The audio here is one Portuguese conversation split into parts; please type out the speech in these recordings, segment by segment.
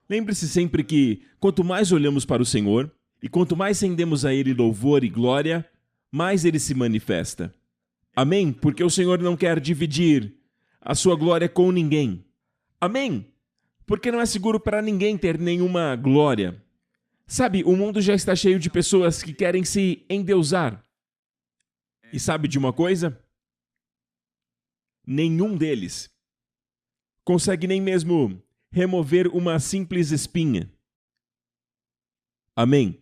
Lembre-se sempre que, quanto mais olhamos para o Senhor, e quanto mais rendemos a Ele louvor e glória, mais Ele se manifesta. Amém? Porque o Senhor não quer dividir a sua glória com ninguém. Amém? Porque não é seguro para ninguém ter nenhuma glória. Sabe, o mundo já está cheio de pessoas que querem se endeusar. E sabe de uma coisa? Nenhum deles consegue nem mesmo remover uma simples espinha. Amém?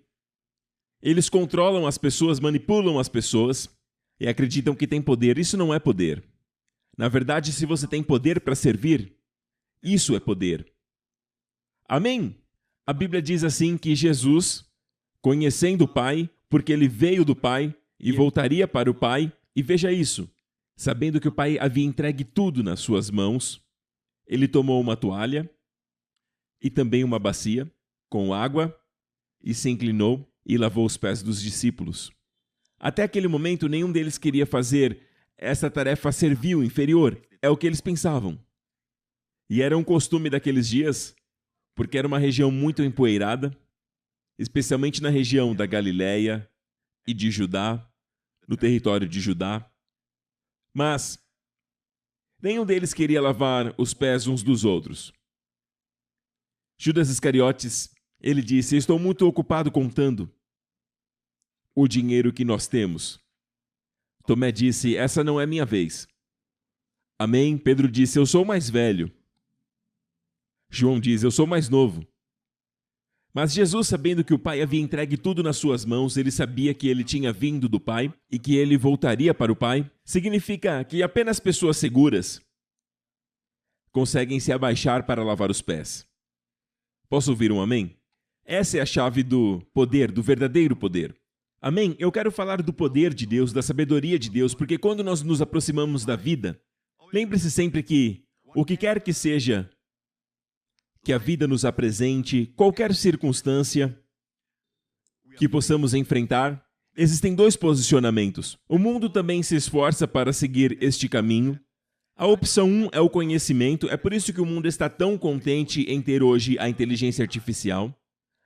Eles controlam as pessoas, manipulam as pessoas e acreditam que têm poder. Isso não é poder. Na verdade, se você tem poder para servir, isso é poder. Amém? A Bíblia diz assim que Jesus, conhecendo o Pai, porque ele veio do Pai e voltaria para o Pai, e veja isso, sabendo que o Pai havia entregue tudo nas suas mãos, ele tomou uma toalha e também uma bacia com água e se inclinou e lavou os pés dos discípulos. Até aquele momento, nenhum deles queria fazer essa tarefa servil, inferior. É o que eles pensavam. E era um costume daqueles dias, porque era uma região muito empoeirada, especialmente na região da Galileia e de Judá, no território de Judá. Mas nenhum deles queria lavar os pés uns dos outros. Judas Iscariotes, ele disse: estou muito ocupado contando o dinheiro que nós temos. Tomé disse: essa não é minha vez. Amém? Pedro disse: eu sou mais velho. João diz: eu sou mais novo. Mas Jesus, sabendo que o Pai havia entregue tudo nas suas mãos, ele sabia que ele tinha vindo do Pai e que ele voltaria para o Pai. Significa que apenas pessoas seguras conseguem se abaixar para lavar os pés. Posso ouvir um amém? Essa é a chave do poder, do verdadeiro poder. Amém? Eu quero falar do poder de Deus, da sabedoria de Deus, porque quando nós nos aproximamos da vida, lembre-se sempre que o que quer que seja que a vida nos apresente, qualquer circunstância que possamos enfrentar, existem dois posicionamentos. O mundo também se esforça para seguir este caminho. A opção 1 é o conhecimento, é por isso que o mundo está tão contente em ter hoje a inteligência artificial,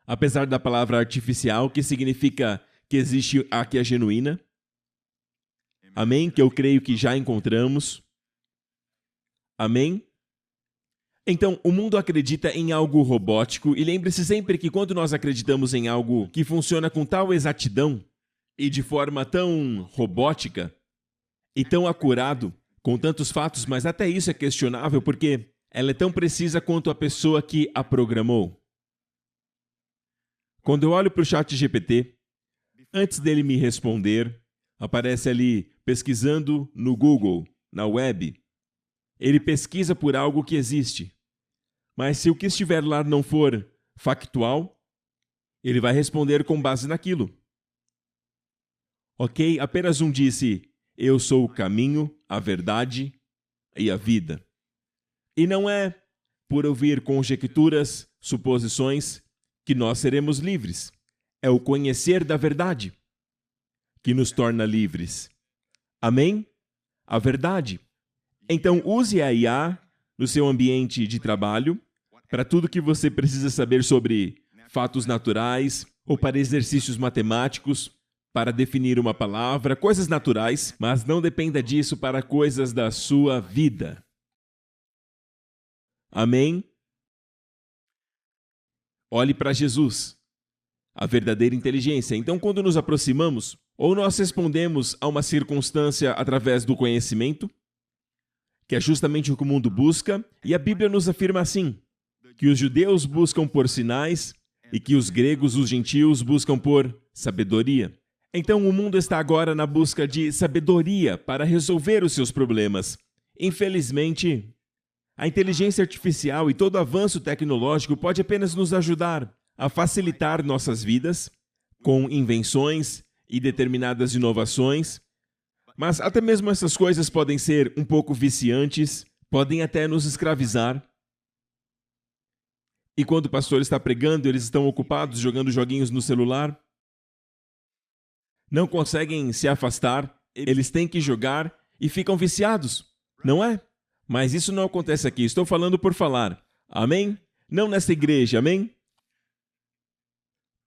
apesar da palavra artificial, que significa que existe a que é genuína. Amém? Que eu creio que já encontramos. Amém? Então, o mundo acredita em algo robótico, e lembre-se sempre que quando nós acreditamos em algo que funciona com tal exatidão e de forma tão robótica e tão acurado, com tantos fatos, mas até isso é questionável porque ela é tão precisa quanto a pessoa que a programou. Quando eu olho para o ChatGPT, antes dele me responder, aparece ali pesquisando no Google, na web. Ele pesquisa por algo que existe. Mas se o que estiver lá não for factual, ele vai responder com base naquilo. Ok? Apenas um disse: eu sou o caminho, a verdade e a vida. E não é por ouvir conjecturas, suposições, que nós seremos livres. É o conhecer da verdade que nos torna livres. Amém? A verdade. Então, use a IA no seu ambiente de trabalho para tudo que você precisa saber sobre fatos naturais ou para exercícios matemáticos, para definir uma palavra, coisas naturais, mas não dependa disso para coisas da sua vida. Amém? Olhe para Jesus, a verdadeira inteligência. Então, quando nos aproximamos, ou nós respondemos a uma circunstância através do conhecimento, que é justamente o que o mundo busca, e a Bíblia nos afirma assim, que os judeus buscam por sinais e que os gregos, os gentios, buscam por sabedoria. Então, o mundo está agora na busca de sabedoria para resolver os seus problemas. Infelizmente, a inteligência artificial e todo avanço tecnológico pode apenas nos ajudar a facilitar nossas vidas com invenções e determinadas inovações, mas até mesmo essas coisas podem ser um pouco viciantes, podem até nos escravizar. E quando o pastor está pregando, eles estão ocupados jogando joguinhos no celular. Não conseguem se afastar, eles têm que jogar e ficam viciados, não é? Mas isso não acontece aqui, estou falando por falar. Amém? Não nessa igreja, amém?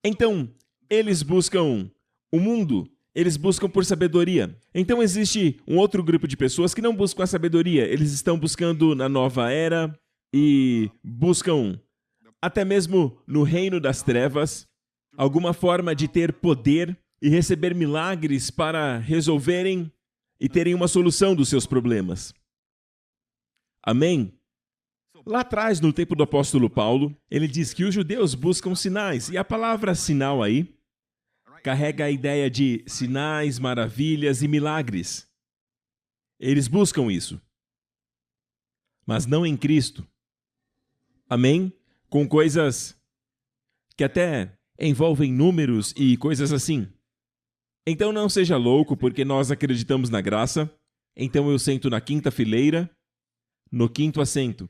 Então, eles buscam o mundo, eles buscam por sabedoria. Então existe um outro grupo de pessoas que não buscam a sabedoria, eles estão buscando na nova era e buscam, até mesmo no reino das trevas, alguma forma de ter poder e receber milagres para resolverem e terem uma solução dos seus problemas. Amém? Lá atrás, no tempo do apóstolo Paulo, ele diz que os judeus buscam sinais, e a palavra sinal aí carrega a ideia de sinais, maravilhas e milagres. Eles buscam isso, mas não em Cristo. Amém? Com coisas que até envolvem números e coisas assim. Então não seja louco, porque nós acreditamos na graça, então eu sento na quinta fileira, no quinto assento.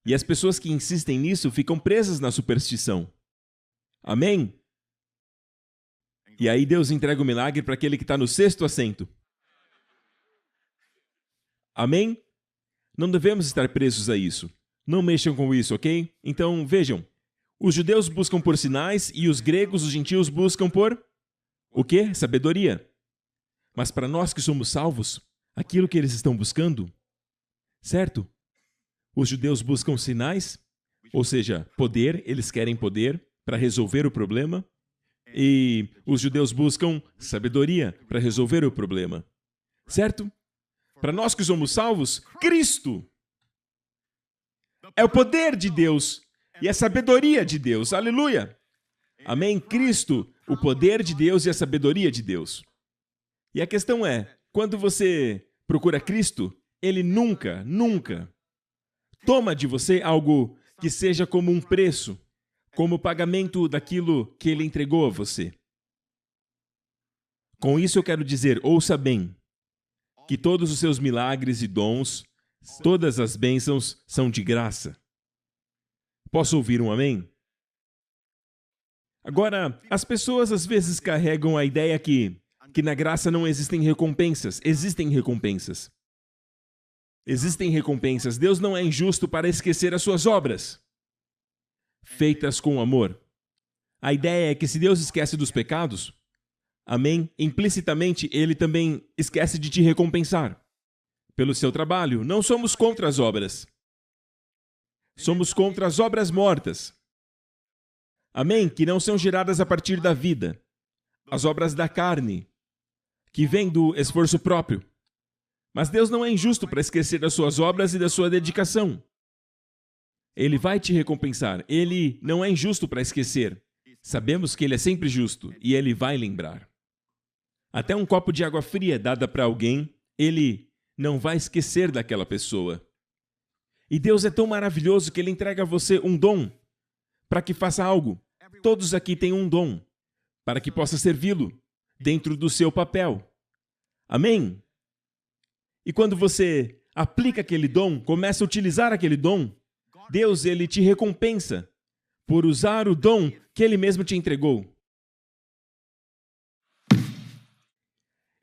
E as pessoas que insistem nisso ficam presas na superstição. Amém? E aí Deus entrega o milagre para aquele que está no sexto assento. Amém? Não devemos estar presos a isso. Não mexam com isso, ok? Então, vejam. Os judeus buscam por sinais e os gregos, os gentios, buscam por... o quê? Sabedoria. Mas para nós que somos salvos, aquilo que eles estão buscando, certo? Os judeus buscam sinais, ou seja, poder, eles querem poder para resolver o problema. E os judeus buscam sabedoria para resolver o problema. Certo? Para nós que somos salvos, Cristo é o poder de Deus e a sabedoria de Deus. Aleluia! Amém? Cristo, o poder de Deus e a sabedoria de Deus. E a questão é, quando você procura Cristo, Ele nunca toma de você algo que seja como um preço, como pagamento daquilo que Ele entregou a você. Com isso eu quero dizer, ouça bem, que todos os seus milagres e dons, todas as bênçãos são de graça. Posso ouvir um amém? Agora, as pessoas às vezes carregam a ideia que na graça não existem recompensas. Existem recompensas. Existem recompensas. Deus não é injusto para esquecer as suas obras, feitas com amor. A ideia é que se Deus esquece dos pecados, amém, implicitamente Ele também esquece de te recompensar pelo seu trabalho. Não somos contra as obras. Somos contra as obras mortas. Amém? Que não são geradas a partir da vida. As obras da carne, que vêm do esforço próprio. Mas Deus não é injusto para esquecer das suas obras e da sua dedicação. Ele vai te recompensar. Ele não é injusto para esquecer. Sabemos que Ele é sempre justo e Ele vai lembrar. Até um copo de água fria dada para alguém, Ele não vai esquecer daquela pessoa. E Deus é tão maravilhoso que Ele entrega a você um dom para que faça algo. Todos aqui têm um dom para que possa servi-lo dentro do seu papel. Amém? E quando você aplica aquele dom, começa a utilizar aquele dom, Deus, Ele te recompensa por usar o dom que Ele mesmo te entregou.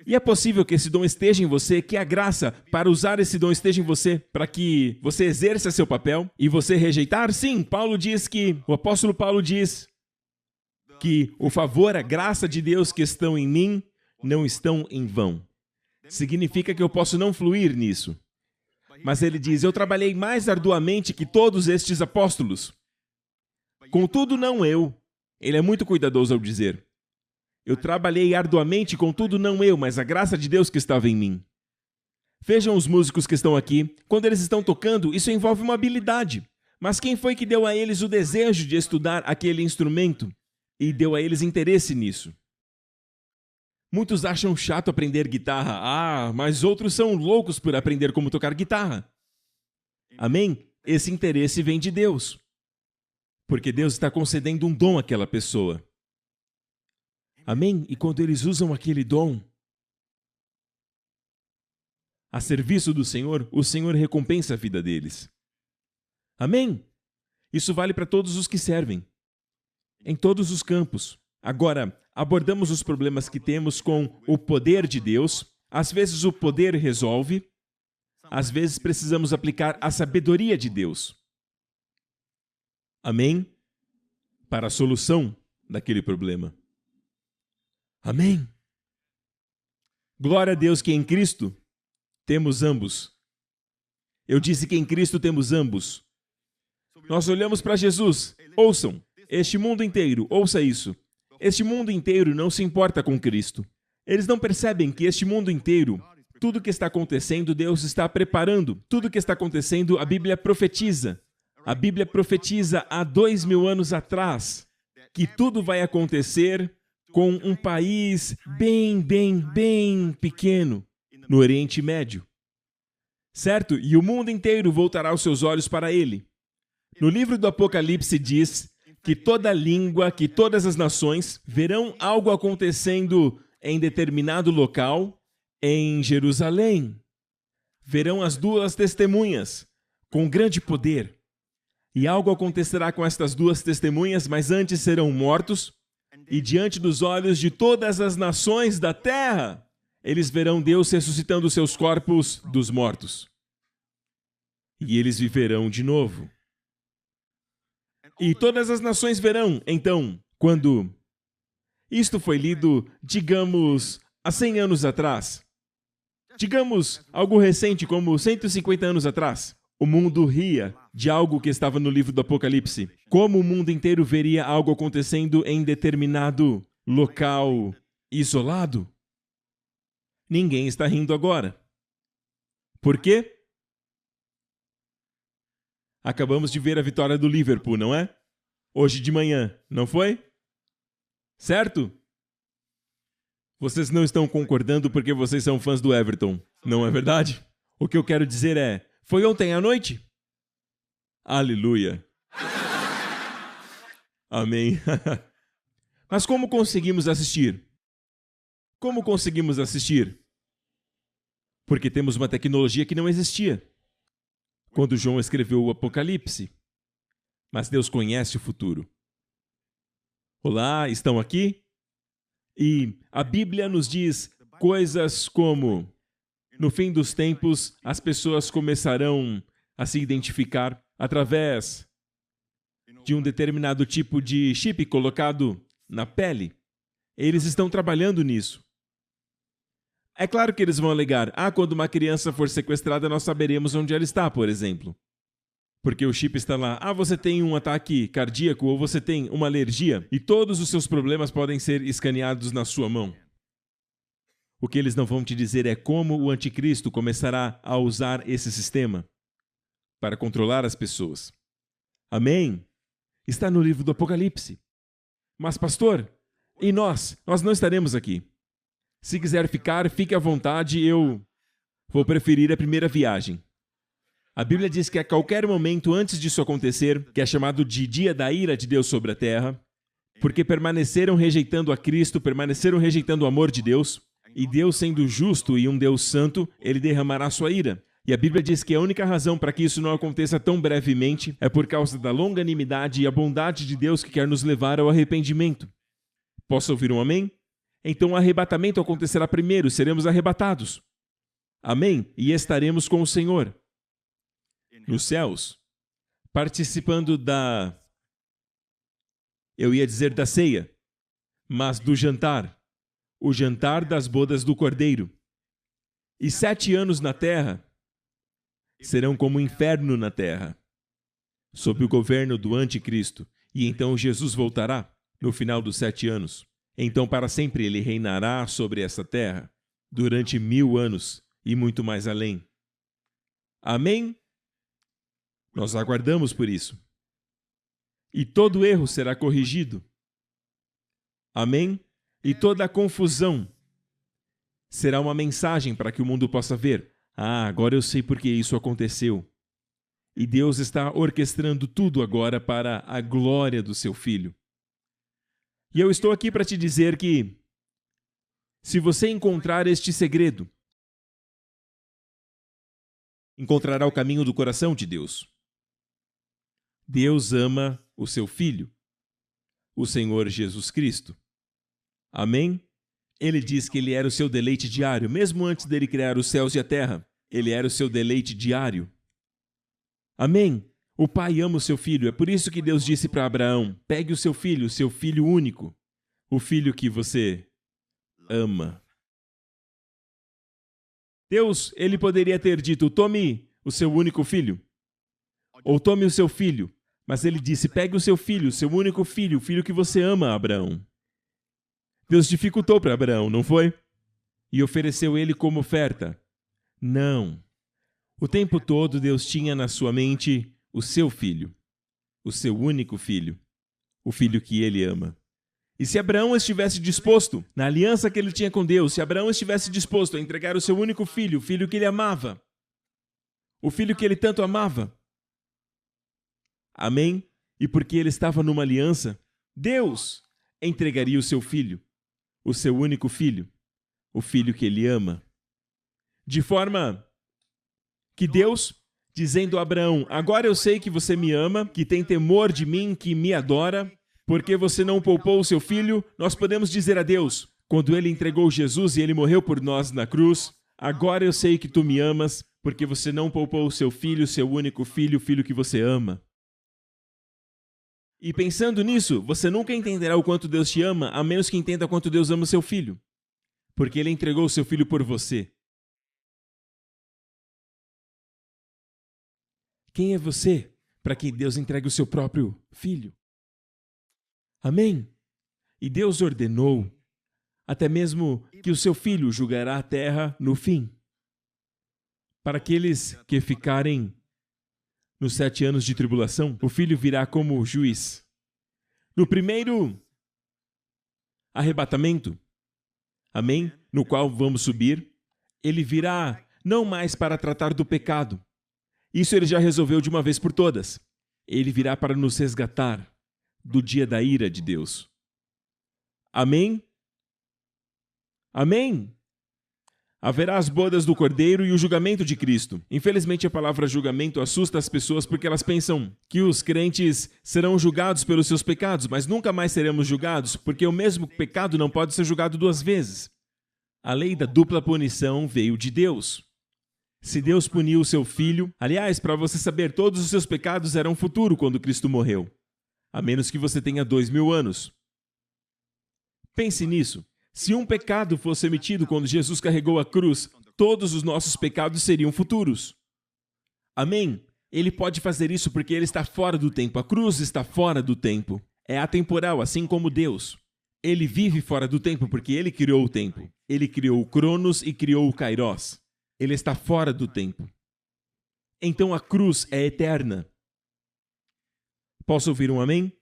E é possível que esse dom esteja em você, que a graça para usar esse dom esteja em você, para que você exerça seu papel e você rejeitar? Sim, o apóstolo Paulo diz que o favor, a graça de Deus que estão em mim, não estão em vão. Significa que eu posso não fluir nisso. Mas ele diz, eu trabalhei mais arduamente que todos estes apóstolos. Contudo, não eu. Ele é muito cuidadoso ao dizer. Eu trabalhei arduamente, contudo, não eu, mas a graça de Deus que estava em mim. Vejam os músicos que estão aqui. Quando eles estão tocando, isso envolve uma habilidade. Mas quem foi que deu a eles o desejo de estudar aquele instrumento e deu a eles interesse nisso? Muitos acham chato aprender guitarra. Mas outros são loucos por aprender como tocar guitarra. Amém? Esse interesse vem de Deus. Porque Deus está concedendo um dom àquela pessoa. Amém? E quando eles usam aquele dom a serviço do Senhor, o Senhor recompensa a vida deles. Amém? Isso vale para todos os que servem, em todos os campos. Agora, abordamos os problemas que temos com o poder de Deus. Às vezes o poder resolve, às vezes precisamos aplicar a sabedoria de Deus. Amém? Para a solução daquele problema. Amém? Glória a Deus que em Cristo temos ambos. Eu disse que em Cristo temos ambos. Nós olhamos para Jesus. Ouçam, este mundo inteiro, ouça isso. Este mundo inteiro não se importa com Cristo. Eles não percebem que este mundo inteiro, tudo que está acontecendo, Deus está preparando. Tudo que está acontecendo, a Bíblia profetiza. A Bíblia profetiza há 2000 anos atrás que tudo vai acontecer com um país bem pequeno no Oriente Médio. Certo? E o mundo inteiro voltará os seus olhos para ele. No livro do Apocalipse diz que toda língua, que todas as nações verão algo acontecendo em determinado local em Jerusalém. Verão as duas testemunhas com grande poder. E algo acontecerá com estas duas testemunhas, mas antes serão mortos, e diante dos olhos de todas as nações da terra, eles verão Deus ressuscitando seus corpos dos mortos. E eles viverão de novo. E todas as nações verão, então, quando isto foi lido, digamos, há 100 anos atrás. Digamos, algo recente, como 150 anos atrás. O mundo ria de algo que estava no livro do Apocalipse. Como o mundo inteiro veria algo acontecendo em determinado local isolado? Ninguém está rindo agora. Por quê? Acabamos de ver a vitória do Liverpool, não é? Hoje de manhã, não foi? Certo? Vocês não estão concordando porque vocês são fãs do Everton, não é verdade? O que eu quero dizer é, foi ontem à noite? Aleluia. Amém. Mas como conseguimos assistir? Como conseguimos assistir? Porque temos uma tecnologia que não existia quando João escreveu o Apocalipse. Mas Deus conhece o futuro. Olá, estão aqui? E a Bíblia nos diz coisas como: no fim dos tempos, as pessoas começarão a se identificar através de um determinado tipo de chip colocado na pele. Eles estão trabalhando nisso. É claro que eles vão alegar, quando uma criança for sequestrada, nós saberemos onde ela está, por exemplo. Porque o chip está lá, você tem um ataque cardíaco ou você tem uma alergia e todos os seus problemas podem ser escaneados na sua mão. O que eles não vão te dizer é como o anticristo começará a usar esse sistema para controlar as pessoas. Amém? Está no livro do Apocalipse. Mas, pastor, e nós? Nós não estaremos aqui. Se quiser ficar, fique à vontade, eu vou preferir a primeira viagem. A Bíblia diz que a qualquer momento antes disso acontecer, que é chamado de dia da ira de Deus sobre a terra, porque permaneceram rejeitando a Cristo, permaneceram rejeitando o amor de Deus, e Deus sendo justo e um Deus santo, ele derramará sua ira. E a Bíblia diz que a única razão para que isso não aconteça tão brevemente é por causa da longanimidade e a bondade de Deus que quer nos levar ao arrependimento. Posso ouvir um amém? Então o arrebatamento acontecerá primeiro, seremos arrebatados. Amém? E estaremos com o Senhor nos céus, participando eu ia dizer da ceia, mas do jantar, o jantar das bodas do Cordeiro. E 7 anos na terra serão como o inferno na terra, sob o governo do anticristo, e então Jesus voltará no final dos 7 anos. Então para sempre ele reinará sobre essa terra, durante 1000 anos e muito mais além. Amém? Nós aguardamos por isso. E todo erro será corrigido. Amém? E toda a confusão será uma mensagem para que o mundo possa ver. Agora eu sei por que isso aconteceu. E Deus está orquestrando tudo agora para a glória do seu Filho. E eu estou aqui para te dizer que, se você encontrar este segredo, encontrará o caminho do coração de Deus. Deus ama o seu Filho, o Senhor Jesus Cristo. Amém? Ele diz que ele era o seu deleite diário, mesmo antes dele criar os céus e a terra. Ele era o seu deleite diário. Amém? O pai ama o seu filho. É por isso que Deus disse para Abraão: pegue o seu filho único, o filho que você ama. Deus, ele poderia ter dito: tome o seu único filho, ou tome o seu filho. Mas ele disse: pegue o seu único filho, o filho que você ama, Abraão. Deus dificultou para Abraão, não foi? E ofereceu ele como oferta. Não. O tempo todo Deus tinha na sua mente o seu filho, o seu único filho, o filho que ele ama. E se Abraão estivesse disposto, na aliança que ele tinha com Deus, se Abraão estivesse disposto a entregar o seu único filho, o filho que ele amava, o filho que ele tanto amava, amém? E porque ele estava numa aliança, Deus entregaria o seu único filho, o filho que ele ama. De forma que Deus, dizendo a Abraão: agora eu sei que você me ama, que tem temor de mim, que me adora, porque você não poupou o seu filho, nós podemos dizer a Deus, quando ele entregou Jesus e ele morreu por nós na cruz: agora eu sei que tu me amas, porque você não poupou o seu único filho, o filho que você ama. E pensando nisso, você nunca entenderá o quanto Deus te ama, a menos que entenda quanto Deus ama o seu filho. Porque ele entregou o seu filho por você. Quem é você para que Deus entregue o seu próprio filho? Amém? E Deus ordenou até mesmo que o seu filho julgará a terra no fim. Para aqueles que ficarem nos 7 anos de tribulação, o filho virá como juiz. No primeiro arrebatamento, amém? No qual vamos subir, ele virá não mais para tratar do pecado. Isso ele já resolveu de uma vez por todas. Ele virá para nos resgatar do dia da ira de Deus. Amém? Amém? Haverá as bodas do Cordeiro e o julgamento de Cristo. Infelizmente, a palavra julgamento assusta as pessoas porque elas pensam que os crentes serão julgados pelos seus pecados, mas nunca mais seremos julgados, porque o mesmo pecado não pode ser julgado 2 vezes. A lei da dupla punição veio de Deus. Se Deus puniu o seu filho, aliás, para você saber, todos os seus pecados eram futuro quando Cristo morreu, a menos que você tenha 2000 anos. Pense nisso. Se um pecado fosse emitido quando Jesus carregou a cruz, todos os nossos pecados seriam futuros. Amém? Ele pode fazer isso porque ele está fora do tempo. A cruz está fora do tempo. É atemporal, assim como Deus. Ele vive fora do tempo porque ele criou o tempo. Ele criou o Cronos e criou o Kairos. Ele está fora do tempo. Então a cruz é eterna. Posso ouvir um amém?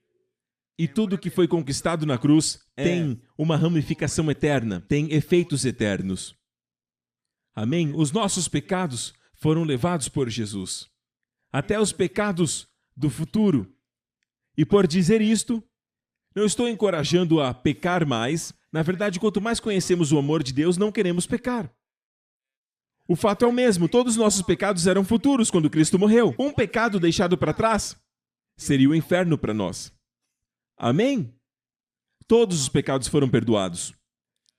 E tudo que foi conquistado na cruz tem uma ramificação eterna, tem efeitos eternos. Amém? Os nossos pecados foram levados por Jesus. Até os pecados do futuro. E por dizer isto, não estou encorajando a pecar mais. Na verdade, quanto mais conhecemos o amor de Deus, não queremos pecar. O fato é o mesmo, todos os nossos pecados eram futuros quando Cristo morreu. Um pecado deixado para trás seria o inferno para nós. Amém? Todos os pecados foram perdoados.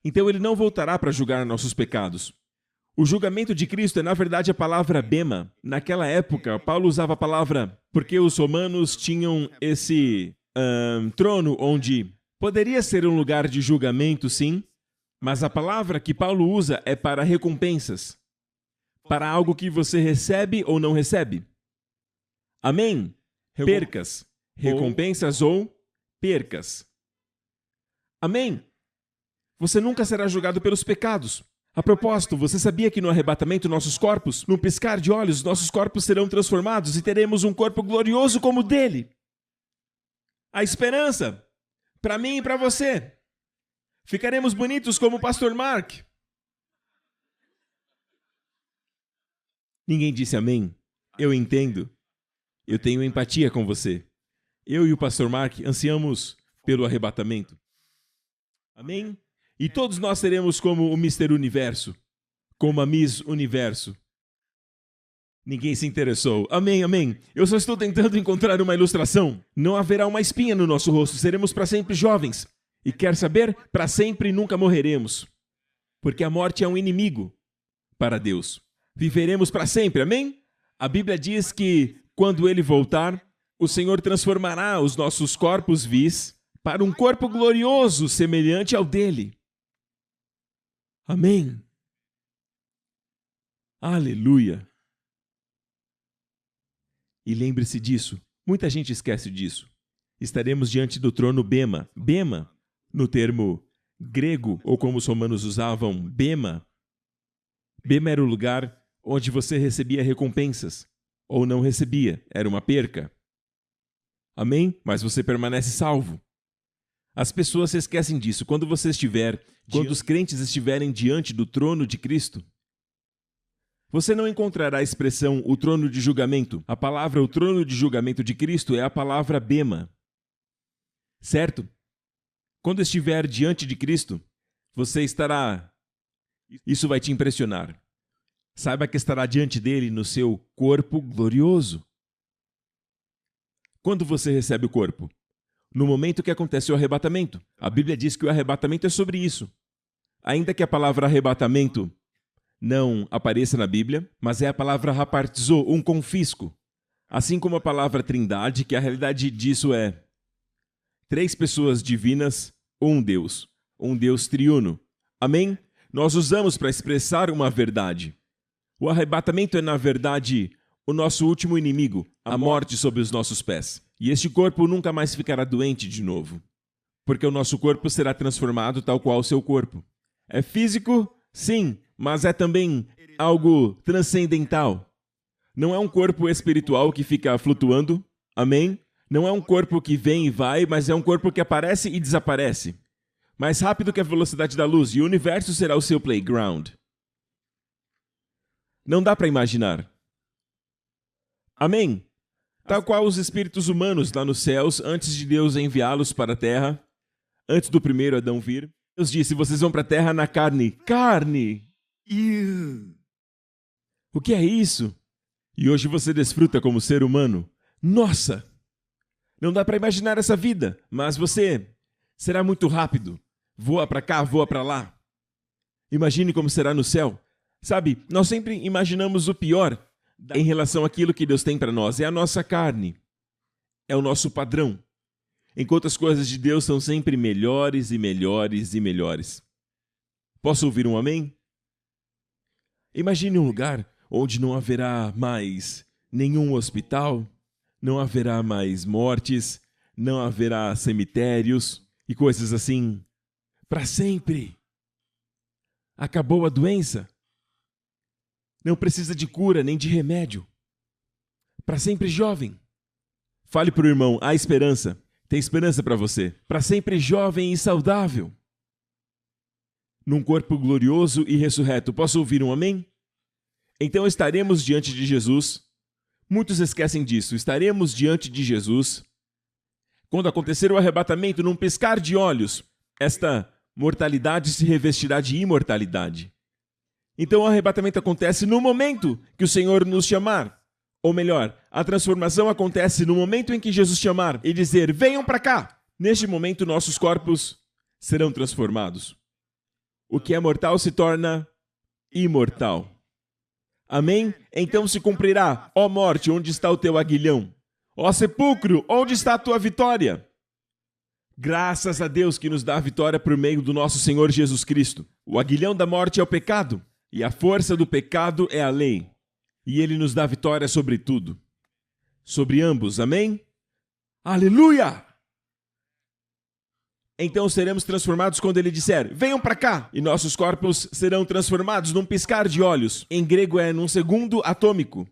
Então ele não voltará para julgar nossos pecados. O julgamento de Cristo é, na verdade, a palavra bema. Naquela época, Paulo usava a palavra porque os romanos tinham esse trono onde poderia ser um lugar de julgamento, sim, mas a palavra que Paulo usa é para recompensas, para algo que você recebe ou não recebe. Amém? Percas, recompensas ou percas. Amém? Você nunca será julgado pelos pecados. A propósito, você sabia que no arrebatamento nossos corpos, num piscar de olhos, nossos corpos serão transformados e teremos um corpo glorioso como o dele? A esperança, para mim e para você. Ficaremos bonitos como o pastor Mark. Ninguém disse amém. Eu entendo. Eu tenho empatia com você. Eu e o pastor Mark ansiamos pelo arrebatamento. Amém? E todos nós seremos como o Mr. Universo, como a Miss Universo. Ninguém se interessou. Amém, amém. Eu só estou tentando encontrar uma ilustração. Não haverá uma espinha no nosso rosto. Seremos para sempre jovens. E quer saber? Para sempre nunca morreremos. Porque a morte é um inimigo para Deus. Viveremos para sempre, amém? A Bíblia diz que quando Ele voltar, o Senhor transformará os nossos corpos vis para um corpo glorioso semelhante ao dele. Amém. Aleluia. E lembre-se disso. Muita gente esquece disso. Estaremos diante do trono Bema. Bema, no termo grego, ou como os romanos usavam, Bema. Bema era o lugar onde você recebia recompensas, ou não recebia, era uma perca. Amém? Mas você permanece salvo. As pessoas se esquecem disso. Quando os crentes estiverem diante do trono de Cristo, você não encontrará a expressão o trono de julgamento. A palavra o trono de julgamento de Cristo é a palavra Bema. Certo? Quando estiver diante de Cristo, você estará... Isso vai te impressionar. Saiba que estará diante dele no seu corpo glorioso. Quando você recebe o corpo? No momento que acontece o arrebatamento. A Bíblia diz que o arrebatamento é sobre isso. Ainda que a palavra arrebatamento não apareça na Bíblia, mas é a palavra rapartizo, um confisco. Assim como a palavra trindade, que a realidade disso é 3 pessoas divinas, um Deus triuno. Amém? Nós usamos para expressar uma verdade. O arrebatamento é, na verdade, o nosso último inimigo, a morte sob os nossos pés. E este corpo nunca mais ficará doente de novo, porque o nosso corpo será transformado tal qual o seu corpo. É físico? Sim, mas é também algo transcendental. Não é um corpo espiritual que fica flutuando, amém? Não é um corpo que vem e vai, mas é um corpo que aparece e desaparece. Mais rápido que a velocidade da luz, e o universo será o seu playground. Não dá para imaginar. Amém? Tal qual os espíritos humanos lá nos céus, antes de Deus enviá-los para a terra, antes do primeiro Adão vir, Deus disse, vocês vão para a terra na carne. Carne! O que é isso? E hoje você desfruta como ser humano. Nossa! Não dá para imaginar essa vida, mas você será muito rápido. Voa para cá, voa para lá. Imagine como será no céu. Sabe, nós sempre imaginamos o pior em relação àquilo que Deus tem para nós. É a nossa carne. É o nosso padrão. Enquanto as coisas de Deus são sempre melhores e melhores e melhores. Posso ouvir um amém? Imagine um lugar onde não haverá mais nenhum hospital, não haverá mais mortes, não haverá cemitérios e coisas assim. Para sempre. Acabou a doença. Não precisa de cura nem de remédio. Para sempre jovem. Fale para o irmão, há esperança. Tem esperança para você. Para sempre jovem e saudável. Num corpo glorioso e ressurreto. Posso ouvir um amém? Então estaremos diante de Jesus. Muitos esquecem disso. Estaremos diante de Jesus. Quando acontecer o arrebatamento, num piscar de olhos, esta mortalidade se revestirá de imortalidade. Então o arrebatamento acontece no momento que o Senhor nos chamar. Ou melhor, a transformação acontece no momento em que Jesus chamar e dizer, venham para cá. Neste momento nossos corpos serão transformados. O que é mortal se torna imortal. Amém? Então se cumprirá, ó morte, onde está o teu aguilhão? Ó sepulcro, onde está a tua vitória? Graças a Deus que nos dá a vitória por meio do nosso Senhor Jesus Cristo. O aguilhão da morte é o pecado, e a força do pecado é a lei. E Ele nos dá vitória sobre tudo. Sobre ambos, amém? Aleluia! Então seremos transformados quando Ele disser, venham para cá! E nossos corpos serão transformados num piscar de olhos. Em grego é num segundo atômico.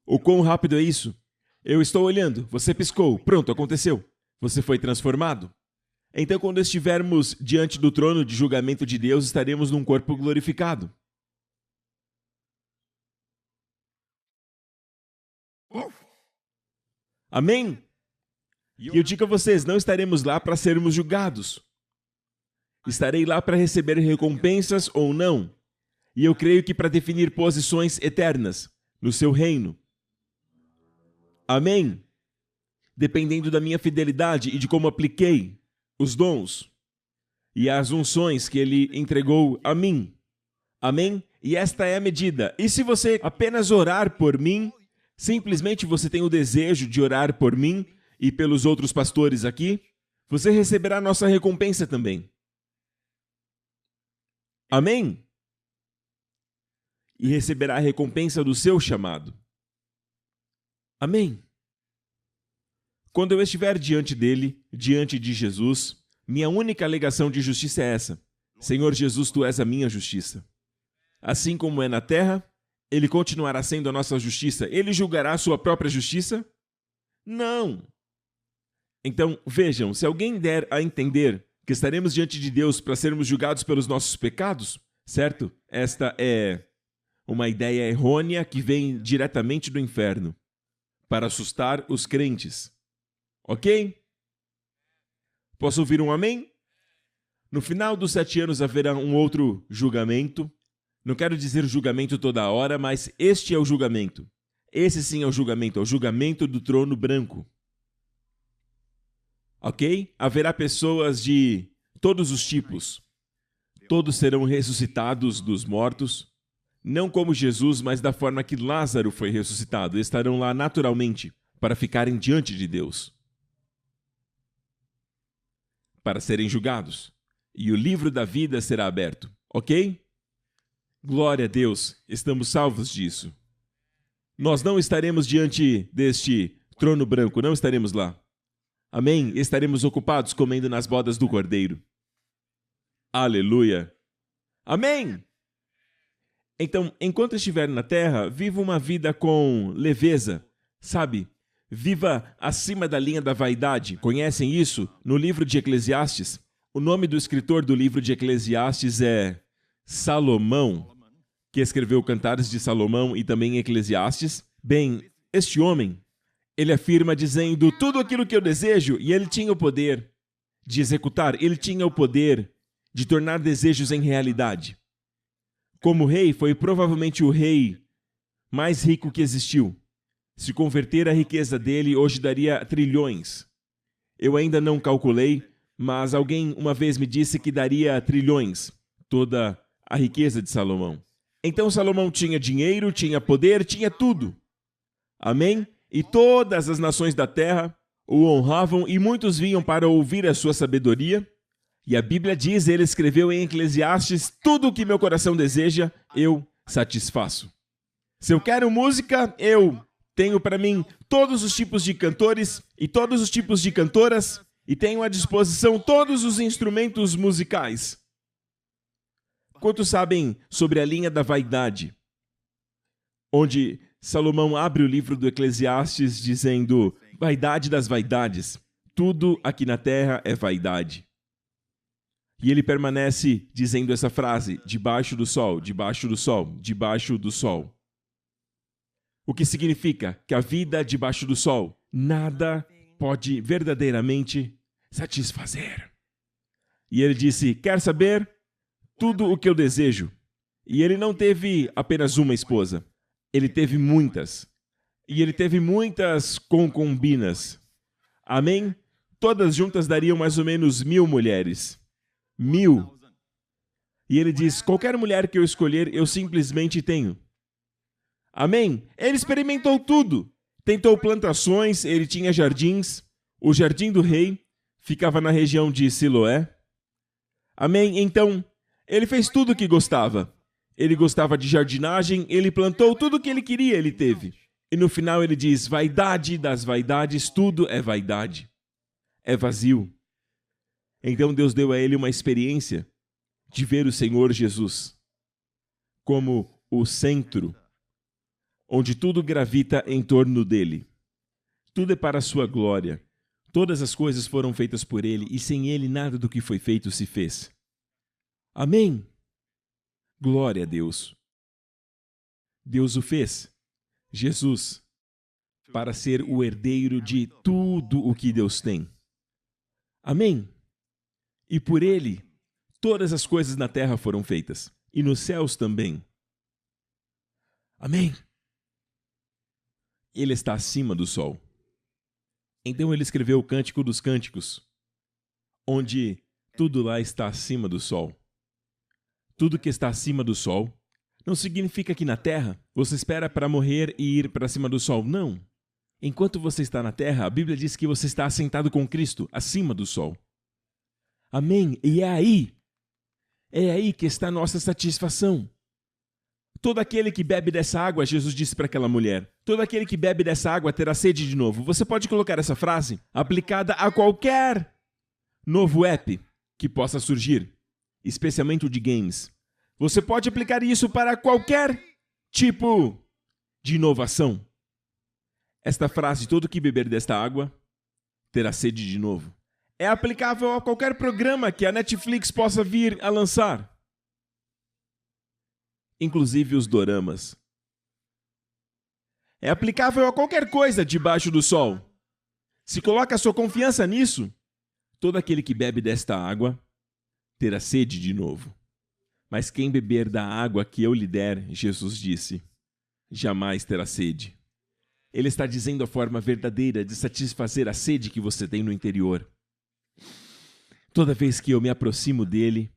O quão rápido é isso? Eu estou olhando, você piscou, pronto, aconteceu. Você foi transformado. Então, quando estivermos diante do trono de julgamento de Deus, estaremos num corpo glorificado. Amém? E eu digo a vocês, não estaremos lá para sermos julgados. Estarei lá para receber recompensas ou não. E eu creio que para definir posições eternas no seu reino. Amém? Dependendo da minha fidelidade e de como apliquei os dons e as unções que Ele entregou a mim. Amém? E esta é a medida. E se você apenas orar por mim, simplesmente você tem o desejo de orar por mim e pelos outros pastores aqui, você receberá nossa recompensa também. Amém? E receberá a recompensa do seu chamado. Amém? Quando eu estiver diante dele, diante de Jesus, minha única alegação de justiça é essa: Senhor Jesus, tu és a minha justiça. Assim como é na terra, ele continuará sendo a nossa justiça. Ele julgará a sua própria justiça? Não. Então, vejam, se alguém der a entender que estaremos diante de Deus para sermos julgados pelos nossos pecados, certo? Esta é uma ideia errônea que vem diretamente do inferno, para assustar os crentes. Ok? Posso ouvir um amém? No final dos 7 anos haverá um outro julgamento. Não quero dizer julgamento toda hora, mas este é o julgamento. Esse sim é o julgamento do trono branco. Ok? Haverá pessoas de todos os tipos. Todos serão ressuscitados dos mortos, não como Jesus, mas da forma que Lázaro foi ressuscitado. Estarão lá naturalmente, para ficarem diante de Deus, para serem julgados. E o livro da vida será aberto. Ok? Glória a Deus, estamos salvos disso. Nós não estaremos diante deste trono branco, não estaremos lá. Amém? Estaremos ocupados comendo nas bodas do Cordeiro. Aleluia! Amém! Então, enquanto estiver na terra, viva uma vida com leveza, sabe? Viva acima da linha da vaidade. Conhecem isso? No livro de Eclesiastes, o nome do escritor do livro de Eclesiastes é Salomão, que escreveu Cantares de Salomão e também Eclesiastes. Bem, este homem, ele afirma dizendo tudo aquilo que eu desejo, e ele tinha o poder de executar, ele tinha o poder de tornar desejos em realidade. Como rei, foi provavelmente o rei mais rico que existiu. Se converter a riqueza dele, hoje daria trilhões. Eu ainda não calculei, mas alguém uma vez me disse que daria trilhões, toda a riqueza de Salomão. Então Salomão tinha dinheiro, tinha poder, tinha tudo. Amém? E todas as nações da terra o honravam e muitos vinham para ouvir a sua sabedoria. E a Bíblia diz, ele escreveu em Eclesiastes, tudo o que meu coração deseja, eu satisfaço. Se eu quero música, eu tenho para mim todos os tipos de cantores e todos os tipos de cantoras e tenho à disposição todos os instrumentos musicais. Quantos sabem sobre a linha da vaidade? Onde Salomão abre o livro do Eclesiastes dizendo, vaidade das vaidades, tudo aqui na terra é vaidade. E ele permanece dizendo essa frase, debaixo do sol, debaixo do sol, debaixo do sol. O que significa que a vida debaixo do sol, nada pode verdadeiramente satisfazer. E ele disse, quer saber? Tudo o que eu desejo. E ele não teve apenas uma esposa, ele teve muitas. E ele teve muitas concubinas. Amém? Todas juntas dariam mais ou menos 1000 mulheres. 1000. E ele diz, qualquer mulher que eu escolher, eu simplesmente tenho. Amém? Ele experimentou tudo. Tentou plantações, ele tinha jardins. O jardim do rei ficava na região de Siloé. Amém? Então, ele fez tudo o que gostava. Ele gostava de jardinagem, ele plantou tudo o que ele queria, ele teve. E no final ele diz, vaidade das vaidades, tudo é vaidade. É vazio. Então Deus deu a ele uma experiência de ver o Senhor Jesus como o centro, onde tudo gravita em torno dele. Tudo é para a sua glória. Todas as coisas foram feitas por ele, e sem ele nada do que foi feito se fez. Amém? Glória a Deus. Deus o fez, Jesus, para ser o herdeiro de tudo o que Deus tem. Amém? E por ele, todas as coisas na terra foram feitas, e nos céus também. Amém? Ele está acima do sol. Então ele escreveu o Cântico dos Cânticos, onde tudo lá está acima do sol. Tudo que está acima do sol não significa que na Terra você espera para morrer e ir para cima do sol. Não. Enquanto você está na Terra, a Bíblia diz que você está assentado com Cristo, acima do sol. Amém? E é aí que está a nossa satisfação. Todo aquele que bebe dessa água, Jesus disse para aquela mulher, todo aquele que bebe dessa água terá sede de novo. Você pode colocar essa frase aplicada a qualquer novo app que possa surgir, especialmente o de games. Você pode aplicar isso para qualquer tipo de inovação. Esta frase, todo que beber desta água terá sede de novo, é aplicável a qualquer programa que a Netflix possa vir a lançar. Inclusive os doramas. É aplicável a qualquer coisa debaixo do sol. Se coloca a sua confiança nisso, todo aquele que bebe desta água terá sede de novo. Mas quem beber da água que eu lhe der, Jesus disse, jamais terá sede. Ele está dizendo a forma verdadeira de satisfazer a sede que você tem no interior. Toda vez que eu me aproximo dele,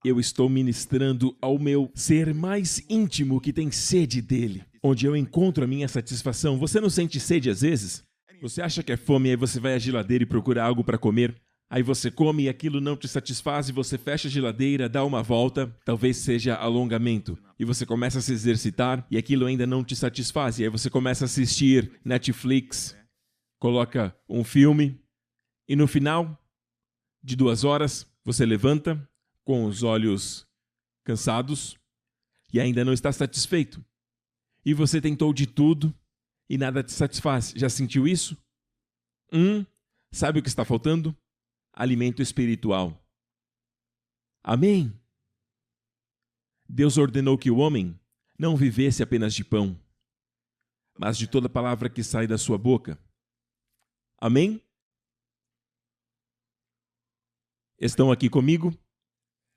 eu estou ministrando ao meu ser mais íntimo que tem sede dele, onde eu encontro a minha satisfação. Você não sente sede às vezes? Você acha que é fome, aí você vai à geladeira e procura algo para comer. Aí você come e aquilo não te satisfaz e você fecha a geladeira, dá uma volta, talvez seja alongamento. E você começa a se exercitar e aquilo ainda não te satisfaz. E aí você começa a assistir Netflix, coloca um filme e no final de 2 horas você levanta com os olhos cansados e ainda não está satisfeito. E você tentou de tudo e nada te satisfaz. Já sentiu isso? Sabe o que está faltando? Alimento espiritual. Amém? Deus ordenou que o homem não vivesse apenas de pão, mas de toda palavra que sai da sua boca. Amém? Estão aqui comigo?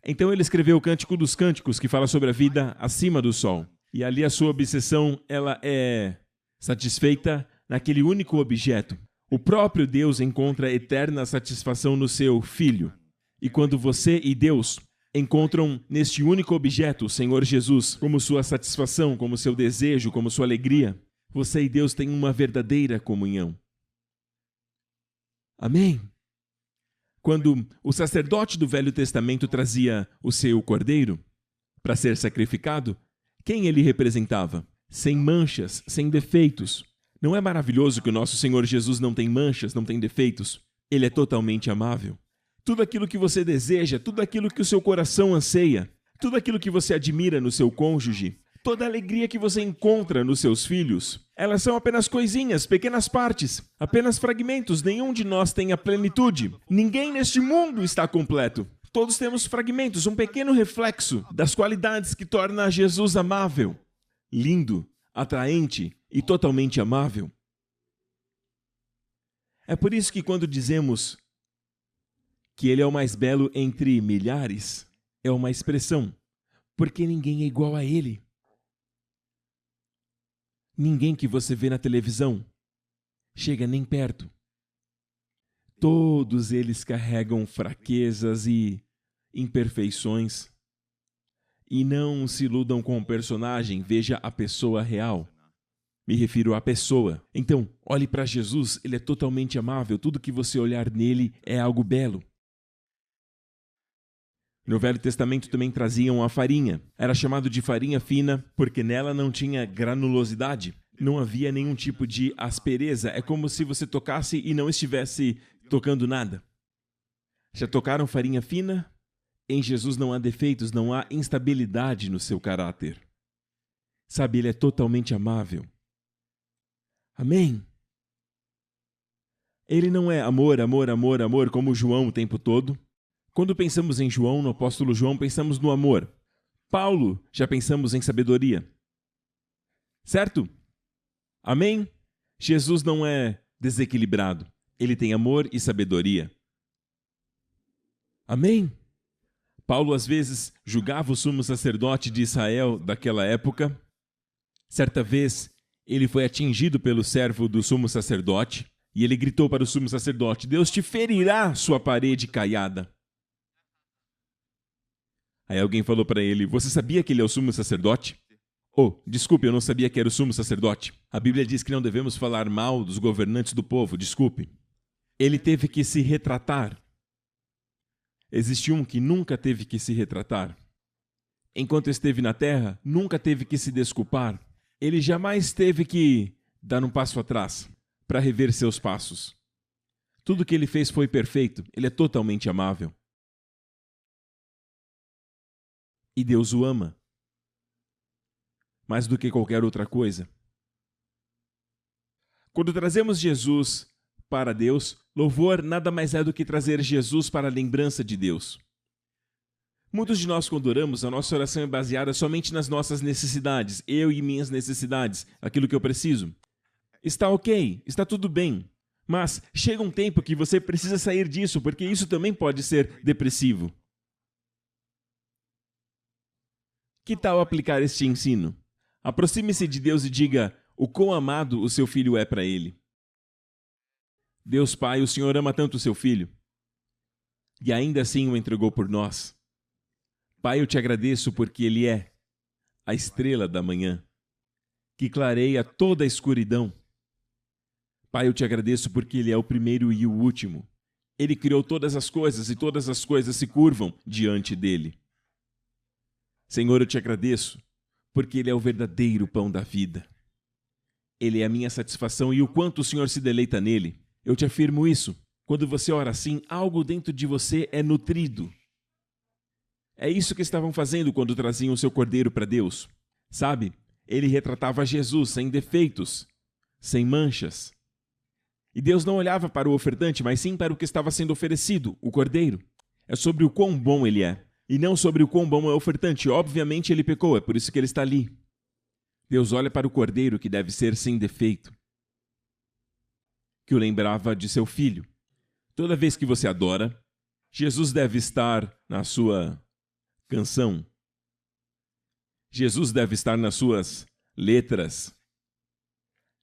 Então ele escreveu o Cântico dos Cânticos, que fala sobre a vida acima do sol. E ali a sua obsessão, ela é satisfeita naquele único objeto. O próprio Deus encontra eterna satisfação no seu Filho. E quando você e Deus encontram neste único objeto, o Senhor Jesus, como sua satisfação, como seu desejo, como sua alegria, você e Deus têm uma verdadeira comunhão. Amém? Quando o sacerdote do Velho Testamento trazia o seu cordeiro para ser sacrificado, quem ele representava? Sem manchas, sem defeitos. Não é maravilhoso que o nosso Senhor Jesus não tem manchas, não tem defeitos? Ele é totalmente amável. Tudo aquilo que você deseja, tudo aquilo que o seu coração anseia, tudo aquilo que você admira no seu cônjuge, toda a alegria que você encontra nos seus filhos, elas são apenas coisinhas, pequenas partes, apenas fragmentos. Nenhum de nós tem a plenitude. Ninguém neste mundo está completo. Todos temos fragmentos, um pequeno reflexo das qualidades que torna Jesus amável, lindo, atraente e totalmente amável. É por isso que quando dizemos que ele é o mais belo entre milhares, é uma expressão, porque ninguém é igual a ele. Ninguém que você vê na televisão chega nem perto. Todos eles carregam fraquezas e imperfeições. E não se iludam com o personagem, veja a pessoa real. Me refiro à pessoa. Então, olhe para Jesus, ele é totalmente amável. Tudo que você olhar nele é algo belo. No Velho Testamento também traziam a farinha. Era chamado de farinha fina porque nela não tinha granulosidade. Não havia nenhum tipo de aspereza. É como se você tocasse e não estivesse tocando nada. Já tocaram farinha fina? Em Jesus não há defeitos, não há instabilidade no seu caráter. Sabe, ele é totalmente amável. Amém? Ele não é amor, amor, amor, amor, como João o tempo todo. Quando pensamos em João, no apóstolo João, pensamos no amor. Paulo, já pensamos em sabedoria. Certo? Amém? Jesus não é desequilibrado. Ele tem amor e sabedoria. Amém? Paulo, às vezes, julgava o sumo sacerdote de Israel daquela época. Certa vez, ele foi atingido pelo servo do sumo sacerdote e ele gritou para o sumo sacerdote: Deus te ferirá sua parede caiada. Aí alguém falou para ele: você sabia que ele é o sumo sacerdote? Oh, desculpe, eu não sabia que era o sumo sacerdote. A Bíblia diz que não devemos falar mal dos governantes do povo, desculpe. Ele teve que se retratar. Existe um que nunca teve que se retratar. Enquanto esteve na terra, nunca teve que se desculpar. Ele jamais teve que dar um passo atrás para rever seus passos. Tudo que ele fez foi perfeito. Ele é totalmente amável. E Deus o ama mais do que qualquer outra coisa. Quando trazemos Jesus para Deus, louvor nada mais é do que trazer Jesus para a lembrança de Deus. Muitos de nós, quando oramos, a nossa oração é baseada somente nas nossas necessidades, eu e minhas necessidades, aquilo que eu preciso. Está ok, está tudo bem, mas chega um tempo que você precisa sair disso, porque isso também pode ser depressivo. Que tal aplicar este ensino? Aproxime-se de Deus e diga o quão amado o seu filho é para Ele. Deus Pai, o Senhor ama tanto o seu filho, e ainda assim o entregou por nós. Pai, eu te agradeço porque Ele é a estrela da manhã, que clareia toda a escuridão. Pai, eu te agradeço porque Ele é o primeiro e o último. Ele criou todas as coisas e todas as coisas se curvam diante dEle. Senhor, eu te agradeço porque Ele é o verdadeiro pão da vida. Ele é a minha satisfação e o quanto o Senhor se deleita nele. Eu te afirmo isso. Quando você ora assim, algo dentro de você é nutrido. É isso que estavam fazendo quando traziam o seu cordeiro para Deus. Sabe? Ele retratava Jesus sem defeitos, sem manchas. E Deus não olhava para o ofertante, mas sim para o que estava sendo oferecido, o cordeiro. É sobre o quão bom ele é, e não sobre o quão bom é o ofertante. Obviamente ele pecou, é por isso que ele está ali. Deus olha para o cordeiro que deve ser sem defeito, que o lembrava de seu filho. Toda vez que você adora, Jesus deve estar na sua canção. Jesus deve estar nas suas letras.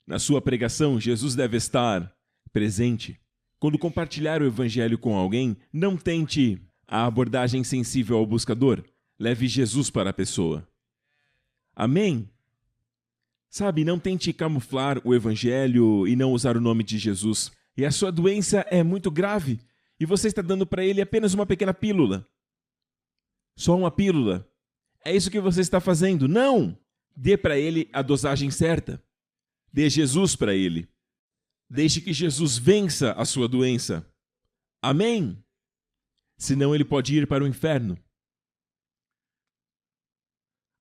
Na sua pregação, Jesus deve estar presente. Quando compartilhar o evangelho com alguém, não tente a abordagem sensível ao buscador. Leve Jesus para a pessoa. Amém? Sabe, não tente camuflar o evangelho e não usar o nome de Jesus. E a sua doença é muito grave e você está dando para ele apenas uma pequena pílula. Só uma pílula. É isso que você está fazendo. Não! Dê para ele a dosagem certa. Dê Jesus para ele. Deixe que Jesus vença a sua doença. Amém? Senão ele pode ir para o inferno.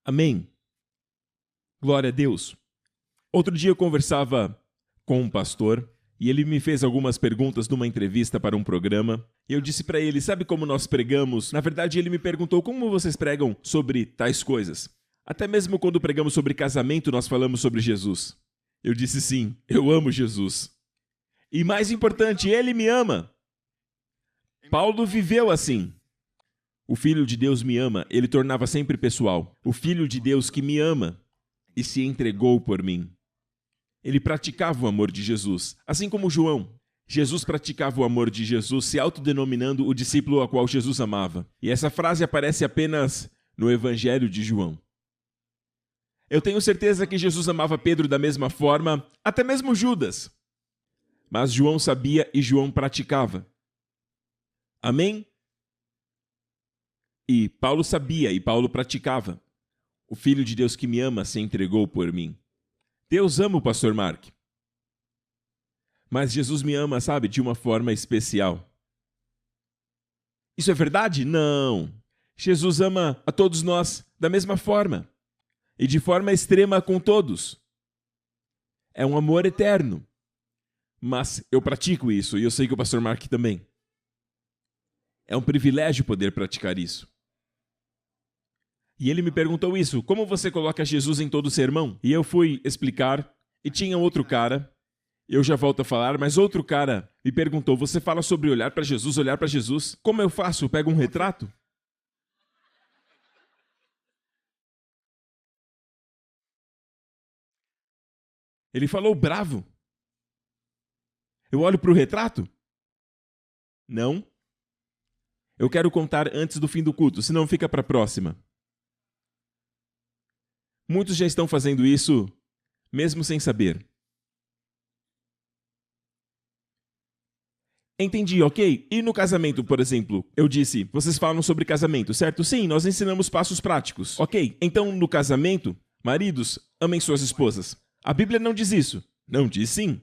Amém? Glória a Deus. Outro dia eu conversava com um pastor e ele me fez algumas perguntas numa entrevista para um programa. E eu disse para ele, sabe como nós pregamos? Na verdade, ele me perguntou como vocês pregam sobre tais coisas. Até mesmo quando pregamos sobre casamento, nós falamos sobre Jesus. Eu disse sim, eu amo Jesus. E mais importante, ele me ama. Paulo viveu assim. O Filho de Deus me ama, ele tornava sempre pessoal. O Filho de Deus que me ama e se entregou por mim. Ele praticava o amor de Jesus, assim como João. Jesus praticava o amor de Jesus, se autodenominando o discípulo a qual Jesus amava. E essa frase aparece apenas no Evangelho de João. Eu tenho certeza que Jesus amava Pedro da mesma forma, até mesmo Judas. Mas João sabia e João praticava. Amém? E Paulo sabia e Paulo praticava. O Filho de Deus que me ama se entregou por mim. Deus ama o pastor Mark. Mas Jesus me ama, sabe, de uma forma especial. Isso é verdade? Não. Jesus ama a todos nós da mesma forma. E de forma extrema com todos. É um amor eterno. Mas eu pratico isso e eu sei que o pastor Mark também. É um privilégio poder praticar isso. E ele me perguntou isso, como você coloca Jesus em todo o sermão? E eu fui explicar, e tinha outro cara, eu já volto a falar, mas outro cara me perguntou, você fala sobre olhar para Jesus, olhar para Jesus? Como eu faço? Eu pego um retrato? Ele falou bravo. Eu olho para o retrato? Não. Eu quero contar antes do fim do culto, senão fica para a próxima. Muitos já estão fazendo isso, mesmo sem saber. Entendi, ok? E no casamento, por exemplo, eu disse, vocês falam sobre casamento, certo? Sim, nós ensinamos passos práticos. Ok, então no casamento, maridos, amem suas esposas. A Bíblia não diz isso. Não diz sim.